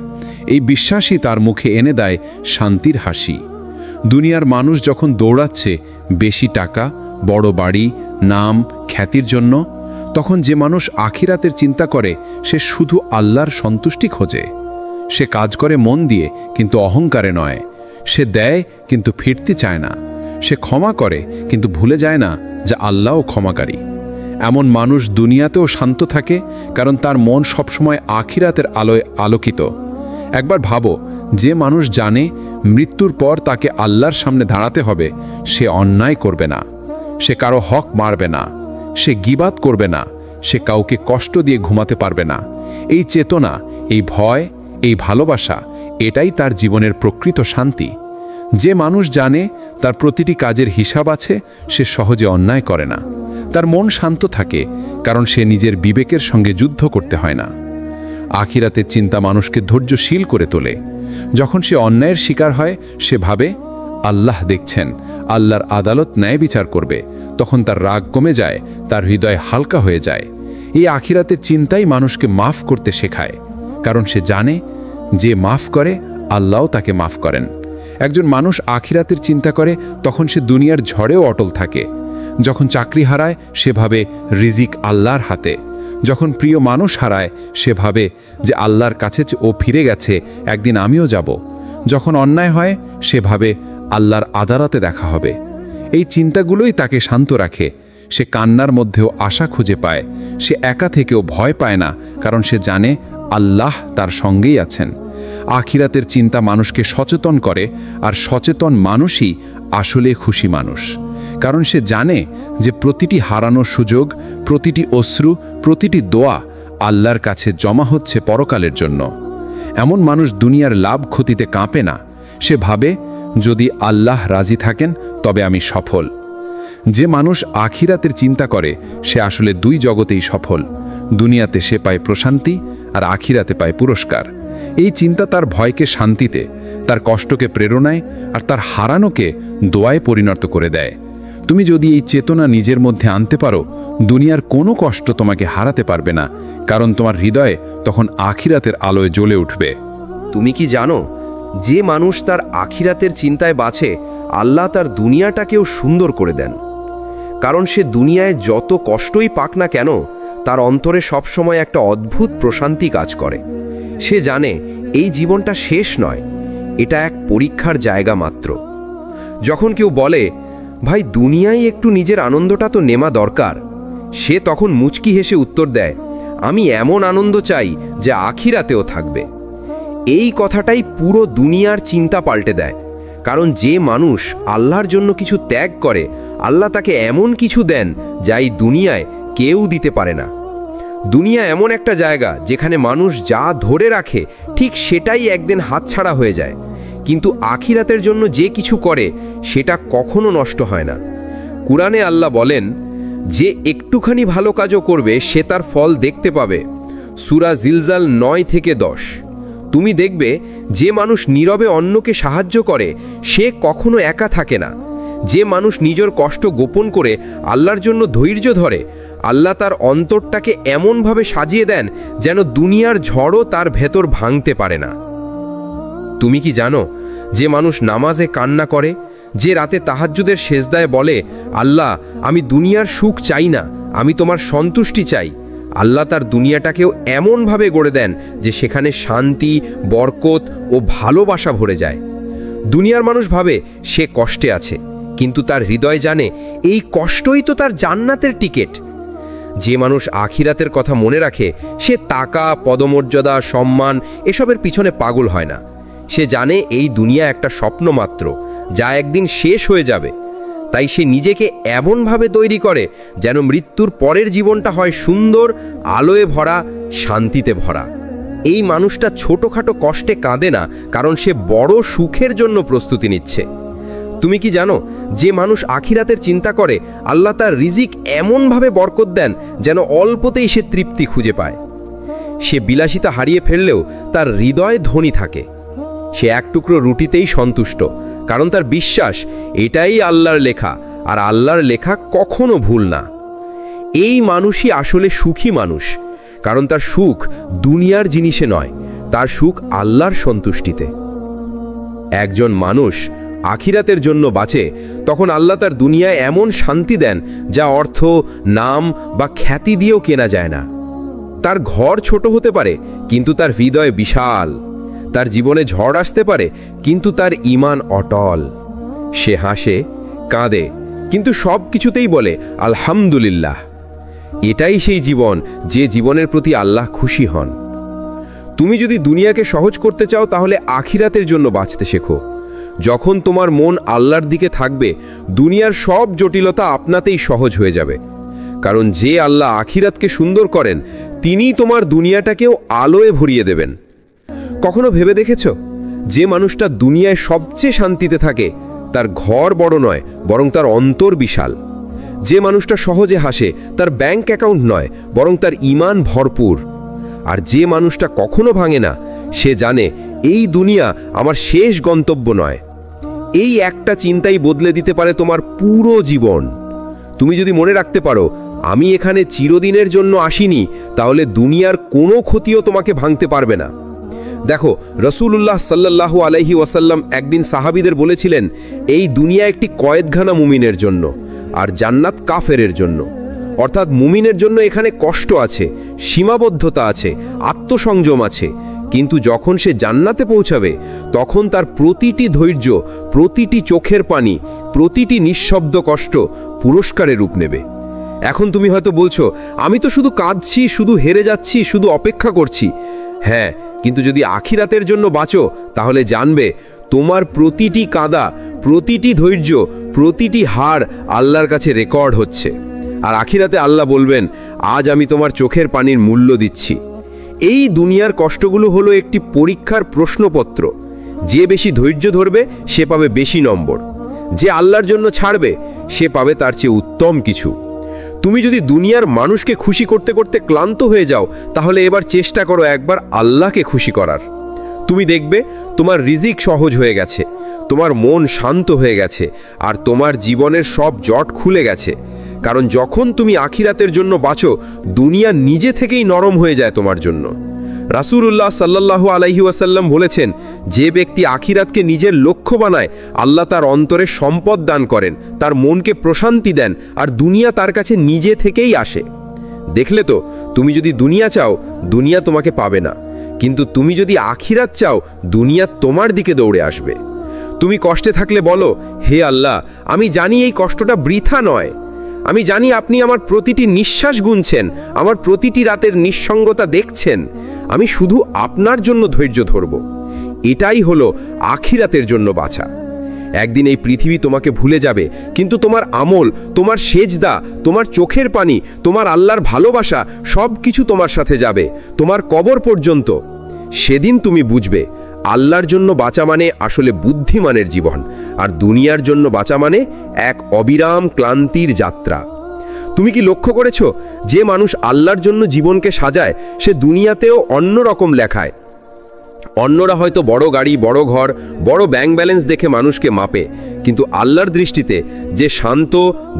এই বিশ্বাসই তার মুখে এনে দেয় শান্তির হাসি। দুনিয়ার মানুষ যখন দৌড়াচ্ছে বেশি টাকা, বড় বাড়ি, নাম, খ্যাতির জন্য, তখন যে মানুষ আখিরাতের চিন্তা করে সে শুধু আল্লাহর সন্তুষ্টি খোঁজে। সে কাজ করে মন দিয়ে কিন্তু অহংকারে নয়। সে দেয় কিন্তু ফিরতে চায় না। সে ক্ষমা করে কিন্তু ভুলে যায় না যে আল্লাহও ক্ষমাকারী। এমন মানুষ দুনিয়াতেও শান্ত থাকে, কারণ তার মন সবসময় আখিরাতের আলোয় আলোকিত। একবার ভাবো, যে মানুষ জানে মৃত্যুর পর তাকে আল্লাহর সামনে দাঁড়াতে হবে, সে অন্যায় করবে না, সে কারো হক মারবে না, সে গীবাত করবে না, সে কাউকে কষ্ট দিয়ে ঘুমাতে পারবে না। এই চেতনা, এই ভয়, এই ভালোবাসা, এটাই তার জীবনের প্রকৃত শান্তি। যে মানুষ জানে তার প্রতিটি কাজের হিসাব আছে, সে সহজে অন্যায় করে না। তার মন শান্ত থাকে, কারণ সে নিজের বিবেকের সঙ্গে যুদ্ধ করতে হয় না। আখিরাতের চিন্তা মানুষকে ধৈর্যশীল করে তোলে। যখন সে অন্যায়ের শিকার হয়, সে ভাবে আল্লাহ দেখছেন, আল্লাহর আদালত ন্যায় বিচার করবে। তখন তার রাগ কমে যায়, তার হৃদয় হালকা হয়ে যায়। এই আখিরাতের চিন্তাই মানুষকে মাফ করতে শেখায়, কারণ সে জানে যে মাফ করে আল্লাহও তাকে মাফ করেন। একজন মানুষ আখিরাতের চিন্তা করে তখন সে দুনিয়ার ঝড়েও অটল থাকে। যখন চাকরি হারায় সে ভাবে রিজিক আল্লাহর হাতে। যখন প্রিয় মানুষ হারায় সে ভাবে যে আল্লাহর কাছে ও ফিরে গেছে, একদিন আমিও যাব। যখন অন্যায় হয় সে ভাবে আল্লাহর আদালতে দেখা হবে। এই চিন্তাগুলোই তাকে শান্ত রাখে। সে কান্নার মধ্যেও আশা খুঁজে পায়। সে একা থেকেও ভয় পায় না, কারণ সে জানে আল্লাহ তার সঙ্গেই আছেন। আখিরাতের চিন্তা মানুষকে সচেতন করে, আর সচেতন মানুষই আসলে খুশি মানুষ, কারণ সে জানে যে প্রতিটি হারানোর সুযোগ, প্রতিটি অশ্রু, প্রতিটি দোয়া আল্লাহর কাছে জমা হচ্ছে পরকালের জন্য। এমন মানুষ দুনিয়ার লাভ ক্ষতিতে কাঁপে না। সে ভাবে যদি আল্লাহ রাজি থাকেন তবে আমি সফল। যে মানুষ আখিরাতের চিন্তা করে সে আসলে দুই জগতেই সফল। দুনিয়াতে সে পায় প্রশান্তি, আর আখিরাতে পায় পুরস্কার। এই চিন্তা তার ভয়কে শান্তিতে, তার কষ্টকে প্রেরণায়, আর তার হারানোকে দোয়ায় পরিণত করে দেয়। তুমি যদি এই চেতনা নিজের মধ্যে আনতে পারো, দুনিয়ার কোনো কষ্ট তোমাকে হারাতে পারবে না, কারণ তোমার হৃদয়ে তখন আখিরাতের আলোয় জ্বলে উঠবে। তুমি কি জানো, যে মানুষ তার আখিরাতের চিন্তায় বাঁচে, আল্লাহ তার দুনিয়াটাকেও সুন্দর করে দেন। কারণ সে দুনিয়ায় যত কষ্টই পাক না কেন, তার অন্তরে সবসময় একটা অদ্ভুত প্রশান্তি কাজ করে। সে জানে এই জীবনটা শেষ নয়, এটা এক পরীক্ষার জায়গা মাত্র। যখন কেউ বলে, ভাই দুনিয়ায় একটু নিজের আনন্দটা তো নেওয়া দরকার, সে তখন মুচকি হেসে উত্তর দেয়, আমি এমন আনন্দ চাই যে আখিরাতেও থাকবে। এই কথাটাই পুরো দুনিয়ার চিন্তা পাল্টে দেয়। কারণ যে মানুষ আল্লাহর জন্য কিছু ত্যাগ করে, আল্লাহ তাকে এমন কিছু দেন যা এই দুনিয়ায় কেউ দিতে পারে না। দুনিয়া এমন একটা জায়গা যেখানে মানুষ যা ধরে রাখে ঠিক সেটাই একদিন হাতছাড়া হয়ে যায়, কিন্তু আখিরাতের জন্য যে কিছু করে সেটা কখনো নষ্ট হয় না। কুরআনে আল্লাহ বলেন, যে একটুখানি ভালো কাজও করবে সে তার ফল দেখতে পাবে। সূরা জিলজাল 9 থেকে 10। তুমি দেখবে যে মানুষ নীরবে অন্যকে সাহায্য করে সে কখনো একা থাকে না। যে মানুষ নিজের কষ্ট গোপন করে আল্লাহর জন্য ধৈর্য ধরে, আল্লাহ তার অন্তরটাকে এমনভাবে সাজিয়ে দেন যেন দুনিয়ার ঝড়ও তার ভেতর ভাঙতে পারে না। তুমি কি জানো, যে মানুষ নামাজে কান্না করে, যে রাতে তাহাজ্জুদের সেজদায় বলে, আল্লাহ আমি দুনিয়ার সুখ চাই না, আমি তোমার সন্তুষ্টি চাই, আল্লাহ তার দুনিয়াটাকেও এমনভাবে গড়ে দেন যে সেখানে শান্তি, বরকত ও ভালোবাসা ভরে যায়। দুনিয়ার মানুষ ভাবে সে কষ্টে আছে, কিন্তু তার হৃদয় জানে এই কষ্টই তো তার জান্নাতের টিকিট। যে মানুষ আখিরাতের কথা মনে রাখে সে টাকা, পদমর্যাদা, সম্মান এসবের পিছনে পাগল হয় না। সে জানে এই দুনিয়া একটা স্বপ্ন মাত্র, যা একদিন শেষ হয়ে যাবে। তাই সে নিজেকে এমনভাবে তৈরি করে যেন মৃত্যুর পরের জীবনটা হয় সুন্দর, আলোয় ভরা, শান্তিতে ভরা। এই মানুষটা ছোটখাটো কষ্টে কাঁদে না, কারণ সে বড় সুখের জন্য প্রস্তুতি নিচ্ছে। তুমি কি জানো, যে মানুষ আখিরাতের চিন্তা করে, আল্লাহ তার রিজিক এমনভাবে বরকত দেন যেন অল্পতেই সে তৃপ্তি খুঁজে পায়। সে বিলাসিতা হারিয়ে ফেললেও তার হৃদয় ধনী থাকে। সে এক টুকরো রুটিতেই সন্তুষ্ট, কারণ তার বিশ্বাস এটাই আল্লাহর লেখা, আর আল্লাহর লেখা কখনো ভুল না। এই মানুষই আসলে সুখী মানুষ, কারণ তার সুখ দুনিয়ার জিনিসে নয়, তার সুখ আল্লাহর সন্তুষ্টিতে। একজন মানুষ আখিরাতের জন্য বাঁচে তখন আল্লাহ তার দুনিয়ায় এমন শান্তি দেন যা অর্থ, নাম বা খ্যাতি দিয়েও কেনা যায় না। তার ঘর ছোট হতে পারে কিন্তু তার হৃদয় বিশাল। তার জীবনে ঝড় আসতে পারে কিন্তু তার ঈমান অটল। সে হাসে, কাঁদে, কিন্তু সব কিছুতেই বলে আলহামদুলিল্লাহ। এটাই সেই জীবন যে জীবনের প্রতি আল্লাহ খুশি হন। তুমি যদি দুনিয়াকে সহজ করতে চাও তাহলে আখিরাতের জন্য বাঁচতে শেখো। যখন তোমার মন আল্লাহর দিকে থাকবে দুনিয়ার সব জটিলতা আপনাতেই সহজ হয়ে যাবে। কারণ যে আল্লাহ আখিরাতকে সুন্দর করেন তিনিই তোমার দুনিয়াটাকেও আলোয় ভরিয়ে দেবেন। কখনো ভেবে দেখেছ যে মানুষটা দুনিয়ায় সবচেয়ে শান্তিতে থাকে তার ঘর বড় নয় বরং তার অন্তর বিশাল। যে মানুষটা সহজে হাসে তার ব্যাংক অ্যাকাউন্ট নয় বরং তার ঈমান ভরপুর। আর যে মানুষটা কখনো ভাঙে না সে জানে এই দুনিয়া আমার শেষ গন্তব্য নয়। এই একটা চিন্তাই বদলে দিতে পারে তোমার পুরো জীবন। তুমি যদি মনে রাখতে পারো আমি এখানে চিরদিনের জন্য আসিনি, তাহলে দুনিয়ার কোনো ক্ষতিও তোমাকে ভাঙতে পারবে না। দেখো, রাসূলুল্লাহ সাল্লাল্লাহু আলাইহি ওয়াসাল্লাম একদিন সাহাবীদের বলেছিলেন, এই দুনিয়া একটি কয়েদখানা মুমিনের জন্য আর জান্নাত কাফেরের জন্য। অর্থাৎ মুমিনের জন্য এখানে কষ্ট আছে, সীমাবদ্ধতা আছে, আত্মসংযম আছে, কিন্তু যখন সে জান্নাতে পৌঁছাবে তখন তার প্রতিটি ধৈর্য, প্রতিটি চোখের পানি, প্রতিটি নিঃশব্দ কষ্ট পুরস্কারে রূপ নেবে। এখন তুমি হয়তো বলছো, আমি তো শুধু কাঁদছি, শুধু হেরে যাচ্ছি, শুধু অপেক্ষা করছি। হ্যাঁ, কিন্তু যদি আখিরাতের জন্য বাঁচো তাহলে জানবে তোমার প্রতিটি কাঁদা, প্রতিটি ধৈর্য, প্রতিটি হার আল্লাহর কাছে রেকর্ড হচ্ছে। আর আখিরাতে আল্লাহ বলবেন, আজ আমি তোমার চোখের পানির মূল্য দিচ্ছি। এই দুনিয়ার কষ্টগুলো হলো একটি পরীক্ষার প্রশ্নপত্র। যে বেশি ধৈর্য ধরবে সে পাবে বেশি নম্বর, যে আল্লাহর জন্য ছাড়বে সে পাবে তার চেয়ে উত্তম কিছু। তুমি যদি দুনিয়ার মানুষকে খুশি করতে করতে ক্লান্ত হয়ে যাও তাহলে এবার চেষ্টা করো একবার আল্লাহকে খুশি করার। তুমি দেখবে তোমার রিজিক সহজ হয়ে গেছে, তোমার মন শান্ত হয়ে গেছে, আর তোমার জীবনের সব জট খুলে গেছে। কারণ যখন তুমি আখিরাতের জন্য বাঁচো দুনিয়া নিজে থেকেই নরম হয়ে যায় তোমার জন্য। রাসূলুল্লাহ সাল্লাল্লাহু আলাইহি ওয়াসাল্লাম বলেছেন, যে ব্যক্তি আখিরাতকে নিজের লক্ষ্য বানায় আল্লাহ তার অন্তরে সম্পদ দান করেন, তার মনকে প্রশান্তি দেন, আর দুনিয়া তার কাছে নিজে থেকেই আসে। দেখলে তো, তুমি যদি দুনিয়া চাও দুনিয়া তোমাকে পাবে না, কিন্তু তুমি যদি আখিরাত চাও দুনিয়া তোমার দিকে দৌড়ে আসবে। তুমি কষ্টে থাকলে বলো, হে আল্লাহ, আমি জানি এই কষ্টটা বৃথা নয়। আমি জানি আপনি আমার প্রতিটি নিঃশ্বাস গুনছেন, আমার প্রতিটি রাতের নিঃসঙ্গতা দেখছেন। আমি শুধু আপনার জন্য ধৈর্য ধরব। এটাই হলো আখিরাতের জন্য বাঁচা। একদিন এই পৃথিবী তোমাকে ভুলে যাবে, কিন্তু তোমার আমল, তোমার সেজদা, তোমার চোখের পানি, তোমার আল্লাহর ভালোবাসা সব কিছু তোমার সাথে যাবে, তোমার কবর পর্যন্ত। সেদিন তুমি বুঝবে আল্লাহর জন্য বাঁচা মানে আসলে বুদ্ধিমানের জীবন, আর দুনিয়ার জন্য বাঁচা মানে এক অবিরাম ক্লান্তির যাত্রা। তুমি কি লক্ষ্য করেছো, যে মানুষ আল্লাহর জন্য জীবনকে সাজায় সে দুনিয়াতেও অন্য রকম লেখায়। অন্যরা হয়তো বড় গাড়ি, বড় ঘর, বড় ব্যাংক ব্যালেন্স দেখে মানুষকে মাপে, কিন্তু আল্লাহর দৃষ্টিতে যে শান্ত,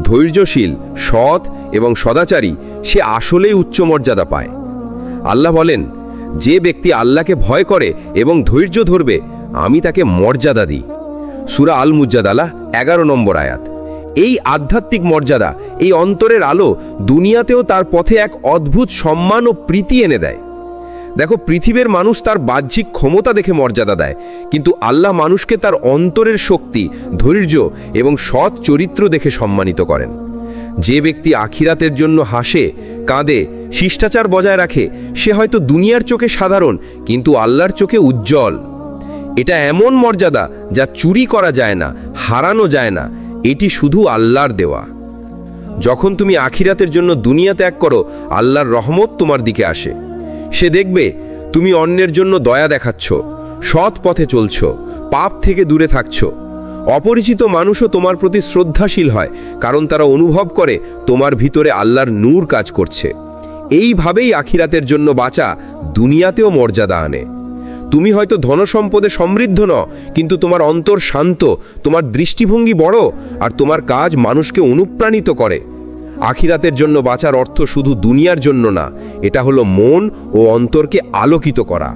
ধৈর্যশীল, সৎ এবং সদাচারী সে আসলেই উচ্চ মর্যাদা পায়। আল্লাহ বলেন, যে ব্যক্তি আল্লাহকে ভয় করে এবং ধৈর্য ধরবে আমি তাকে মর্যাদা দিই। সূরা আল মুজাদালা 11 নম্বর আয়াত। এই আধ্যাত্মিক মর্যাদা, এই অন্তরের আলো দুনিয়াতেও তার পথে এক অদ্ভুত সম্মান ও প্রীতি এনে দেয়। দেখো, পৃথিবীর মানুষ তার বাহ্যিক ক্ষমতা দেখে মর্যাদা দেয়, কিন্তু আল্লাহ মানুষকে তার অন্তরের শক্তি, ধৈর্য এবং সৎ চরিত্র দেখে সম্মানিত করেন। যে ব্যক্তি আখিরাতের জন্য হাসে, কাঁদে, শিষ্টাচার বজায় রাখে সে হয়তো দুনিয়ার চোখে সাধারণ কিন্তু আল্লাহর চোখে উজ্জ্বল। এটা এমন মর্যাদা যা চুরি করা যায় না, হারানো যায় না, এটি শুধু আল্লাহর দেওয়া। যখন তুমি আখিরাতের জন্য দুনিয়া ত্যাগ করো আল্লাহর রহমত তোমার দিকে আসে। সে দেখবে তুমি অন্যের জন্য দয়া দেখাচ্ছ, সৎ পথে চলছ, পাপ থেকে দূরে থাকছ। অপরিচিত মানুষও তোমার প্রতি শ্রদ্ধাশীল হয়, কারণ তারা অনুভব করে তোমার ভিতরে আল্লাহর নূর কাজ করছে। এইভাবেই আখিরাতের জন্য বাঁচা দুনিয়াতেও মর্যাদা আনে। তুমি হয়তো ধনসম্পদে সমৃদ্ধ নও, কিন্তু তোমার অন্তর শান্ত, তোমার দৃষ্টিভঙ্গি বড়, আর তোমার কাজ মানুষকে অনুপ্রাণিত করে। আখিরাতের জন্য বাঁচার অর্থ শুধু দুনিয়ার জন্য না, এটা হলো মন ও অন্তরকে আলোকিত করা।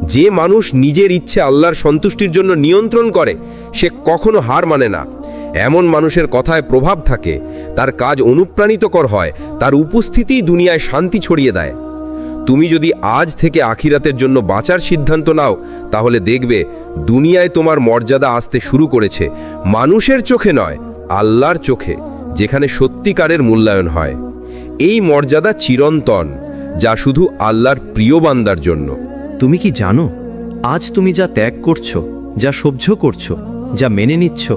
যে মানুষ নিজের ইচ্ছে আল্লাহর সন্তুষ্টির জন্য নিয়ন্ত্রণ করে সে কখনো হার মানে না। এমন মানুষের কথায় প্রভাব থাকে, তার কাজ অনুপ্রাণিতকর হয়, তার উপস্থিতিই দুনিয়ায় শান্তি ছড়িয়ে দেয়। তুমি যদি আজ থেকে আখিরাতের জন্য বাঁচার সিদ্ধান্ত নাও, তাহলে দেখবে দুনিয়ায় তোমার মর্যাদা আসতে শুরু করেছে, মানুষের চোখে নয়, আল্লাহর চোখে, যেখানে সত্যিকারের মূল্যায়ন হয়। এই মর্যাদা চিরন্তন, যা শুধু আল্লাহর প্রিয় বান্দার জন্য। তুমি কি জানো, আজ তুমি যা ত্যাগ করছো, যা সহ্য করছো, যা মেনে নিচ্ছ,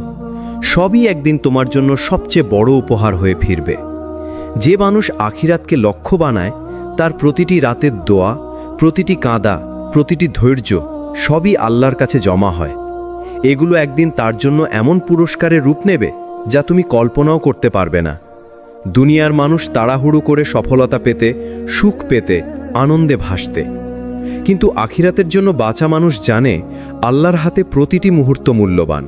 সবই একদিন তোমার জন্য সবচেয়ে বড় উপহার হয়ে ফিরবে। যে মানুষ আখিরাতকে লক্ষ্য বানায়, তার প্রতিটি রাতের দোয়া, প্রতিটি কাঁদা, প্রতিটি ধৈর্য সবই আল্লাহর কাছে জমা হয়। এগুলো একদিন তার জন্য এমন পুরস্কারের রূপ নেবে যা তুমি কল্পনাও করতে পারবে না। দুনিয়ার মানুষ তাড়াহুড়ো করে সফলতা পেতে, সুখ পেতে, আনন্দে ভাসতে, কিন্তু আখিরাতের জন্য বাঁচা মানুষ জানে আল্লাহর হাতে প্রতিটি মুহূর্ত মূল্যবান।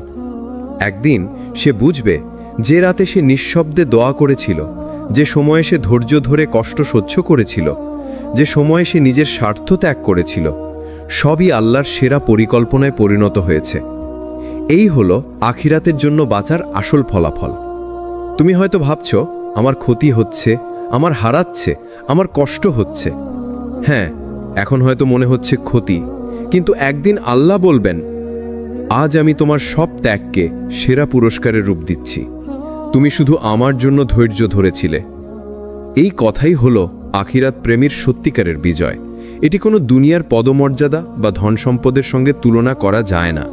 একদিন সে বুঝবে যে রাতে সে নিঃশব্দে দোয়া করেছিল, যে সময়ে সে ধৈর্য ধরে কষ্ট সহ্য করেছিল, যে সময়ে সে নিজের স্বার্থ ত্যাগ করেছিল, সবই আল্লাহর সেরা পরিকল্পনায় পরিণত হয়েছে। এই হলো আখিরাতের জন্য বাঁচার আসল ফলাফল। তুমি হয়তো ভাবছ, আমার ক্ষতি হচ্ছে, আমার হারাচ্ছে, আমার কষ্ট হচ্ছে। হ্যাঁ, এখন হয়তো মনে হচ্ছে ক্ষতি, কিন্তু একদিন আল্লাহ বলবেন, আজ আমি তোমার সব ত্যাগকে সেরা পুরস্কারের রূপ দিচ্ছি। তুমি শুধু আমার জন্য ধৈর্য ধরেছিলে। এই কথাই হলো আখিরাত প্রেমীর সত্যিকারের বিজয়। এটি কোনো দুনিয়ার পদমর্যাদা বা ধন সম্পদের সঙ্গে তুলনা করা যায় না।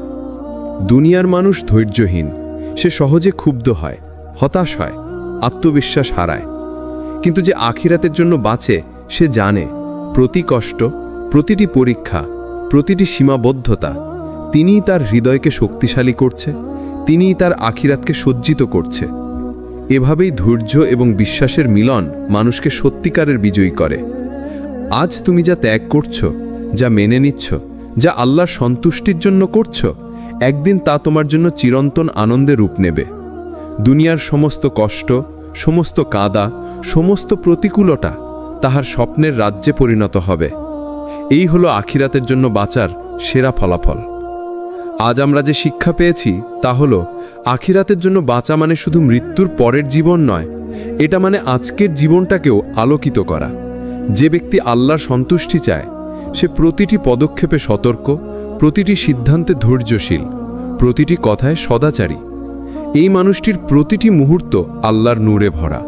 দুনিয়ার মানুষ ধৈর্যহীন, সে সহজে ক্ষুব্ধ হয়, হতাশ হয়, আত্মবিশ্বাস হারায়। কিন্তু যে আখিরাতের জন্য বাঁচে, সে জানে প্রতি কষ্ট, প্রতিটি পরীক্ষা, প্রতিটি সীমাবদ্ধতা তিনিই তার হৃদয়কে শক্তিশালী করছে, তিনিই তার আখিরাতকে সজ্জিত করছে। এভাবেই ধৈর্য এবং বিশ্বাসের মিলন মানুষকে সত্যিকারের বিজয়ী করে। আজ তুমি যা ত্যাগ করছো, যা মেনে নিচ্ছ, যা আল্লাহর সন্তুষ্টির জন্য করছো, একদিন তা তোমার জন্য চিরন্তন আনন্দে রূপ নেবে। দুনিয়ার সমস্ত কষ্ট, সমস্ত কাঁদা, সমস্ত প্রতিকূলতা তাহার স্বপ্নের রাজ্যে পরিণত হবে। এই হলো আখিরাতের জন্য বাঁচার সেরা ফলাফল। আজ আমরা যে শিক্ষা পেয়েছি তা হলো, আখিরাতের জন্য বাঁচা মানে শুধু মৃত্যুর পরের জীবন নয়, এটা মানে আজকের জীবনটাকেও আলোকিত করা। যে ব্যক্তি আল্লাহর সন্তুষ্টি চায়, সে প্রতিটি পদক্ষেপে সতর্ক, প্রতিটি সিদ্ধান্তে ধৈর্যশীল, প্রতিটি কথায় সদাচারী। এই মানুষটির প্রতিটি মুহূর্ত আল্লাহর নূরে ভরা।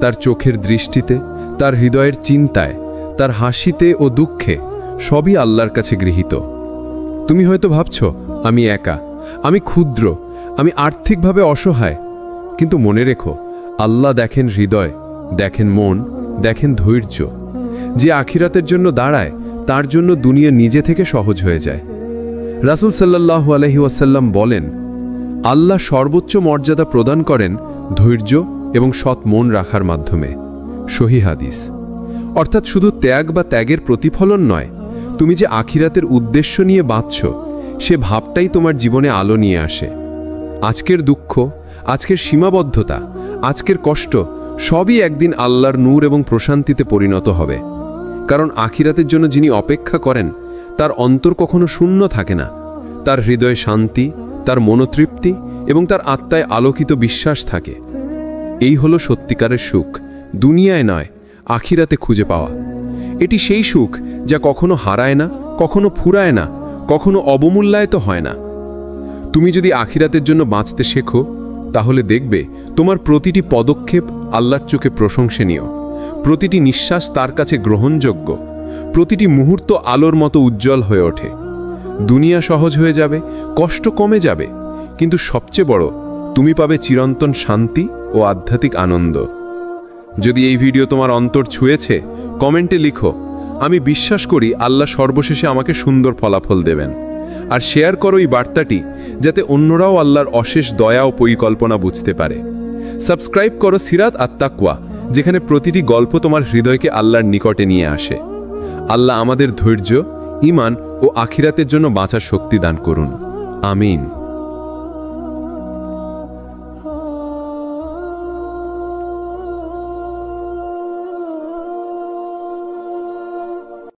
তার চোখের দৃষ্টিতে, তার হৃদয়ের চিন্তায়, তার হাসিতে ও দুঃখে সবই আল্লাহর কাছে গৃহীত। তুমি হয়তো ভাবছ, আমি একা, আমি ক্ষুদ্র, আমি আর্থিকভাবে অসহায়। কিন্তু মনে রেখো, আল্লাহ দেখেন হৃদয়, দেখেন মন, দেখেন ধৈর্য। যে আখিরাতের জন্য দাঁড়ায়, তার জন্য দুনিয়া নিজে থেকে সহজ হয়ে যায়। রাসূল সাল্লাল্লাহু আলাইহি ওয়াসাল্লাম বলেন, আল্লাহ সর্বোচ্চ মর্যাদা প্রদান করেন ধৈর্য এবং সৎ মন রাখার মাধ্যমে। সহিহ হাদিস। অর্থাৎ শুধু ত্যাগ বা ত্যাগের প্রতিফলন নয়, তুমি যে আখিরাতের উদ্দেশ্য নিয়ে বাঁচছ, সে ভাবটাই তোমার জীবনে আলো নিয়ে আসে। আজকের দুঃখ, আজকের সীমাবদ্ধতা, আজকের কষ্ট সবই একদিন আল্লাহর নূর এবং প্রশান্তিতে পরিণত হবে। কারণ আখিরাতের জন্য যিনি অপেক্ষা করেন, তার অন্তর কখনো শূন্য থাকে না। তার হৃদয়ে শান্তি, তার মনোতৃপ্তি এবং তার আত্মায় আলোকিত বিশ্বাস থাকে। এই হলো সত্যিকারের সুখ, দুনিয়ায় নয়, আখিরাতে খুঁজে পাওয়া। এটি সেই সুখ যা কখনো হারায় না, কখনো ফুরায় না, কখনো অবমূল্যায়িত হয় না। তুমি যদি আখিরাতের জন্য বাঁচতে শেখো, তাহলে দেখবে তোমার প্রতিটি পদক্ষেপ আল্লাহর চোখে প্রশংসনীয়, প্রতিটি নিঃশ্বাস তার কাছে গ্রহণযোগ্য, প্রতিটি মুহূর্ত আলোর মতো উজ্জ্বল হয়ে ওঠে। দুনিয়া সহজ হয়ে যাবে, কষ্ট কমে যাবে, কিন্তু সবচেয়ে বড়, তুমি পাবে চিরন্তন শান্তি ও আধ্যাত্মিক আনন্দ। যদি এই ভিডিও তোমার অন্তর ছুঁয়েছে, কমেন্টে লিখো, আমি বিশ্বাস করি আল্লাহ সর্বশেষে আমাকে সুন্দর ফলাফল দেবেন। আর শেয়ার করো এই বার্তাটি, যাতে অন্যরাও আল্লাহর অশেষ দয়া ও পরিকল্পনা বুঝতে পারে। সাবস্ক্রাইব করো সিরাত আত-তাকওয়া, যেখানে প্রতিটি গল্প তোমার হৃদয়কে আল্লাহর নিকটে নিয়ে আসে। আল্লাহ আমাদের ধৈর্য, ঈমান ও আখিরাতের জন্য বাঁচার শক্তি দান করুন। আমিন।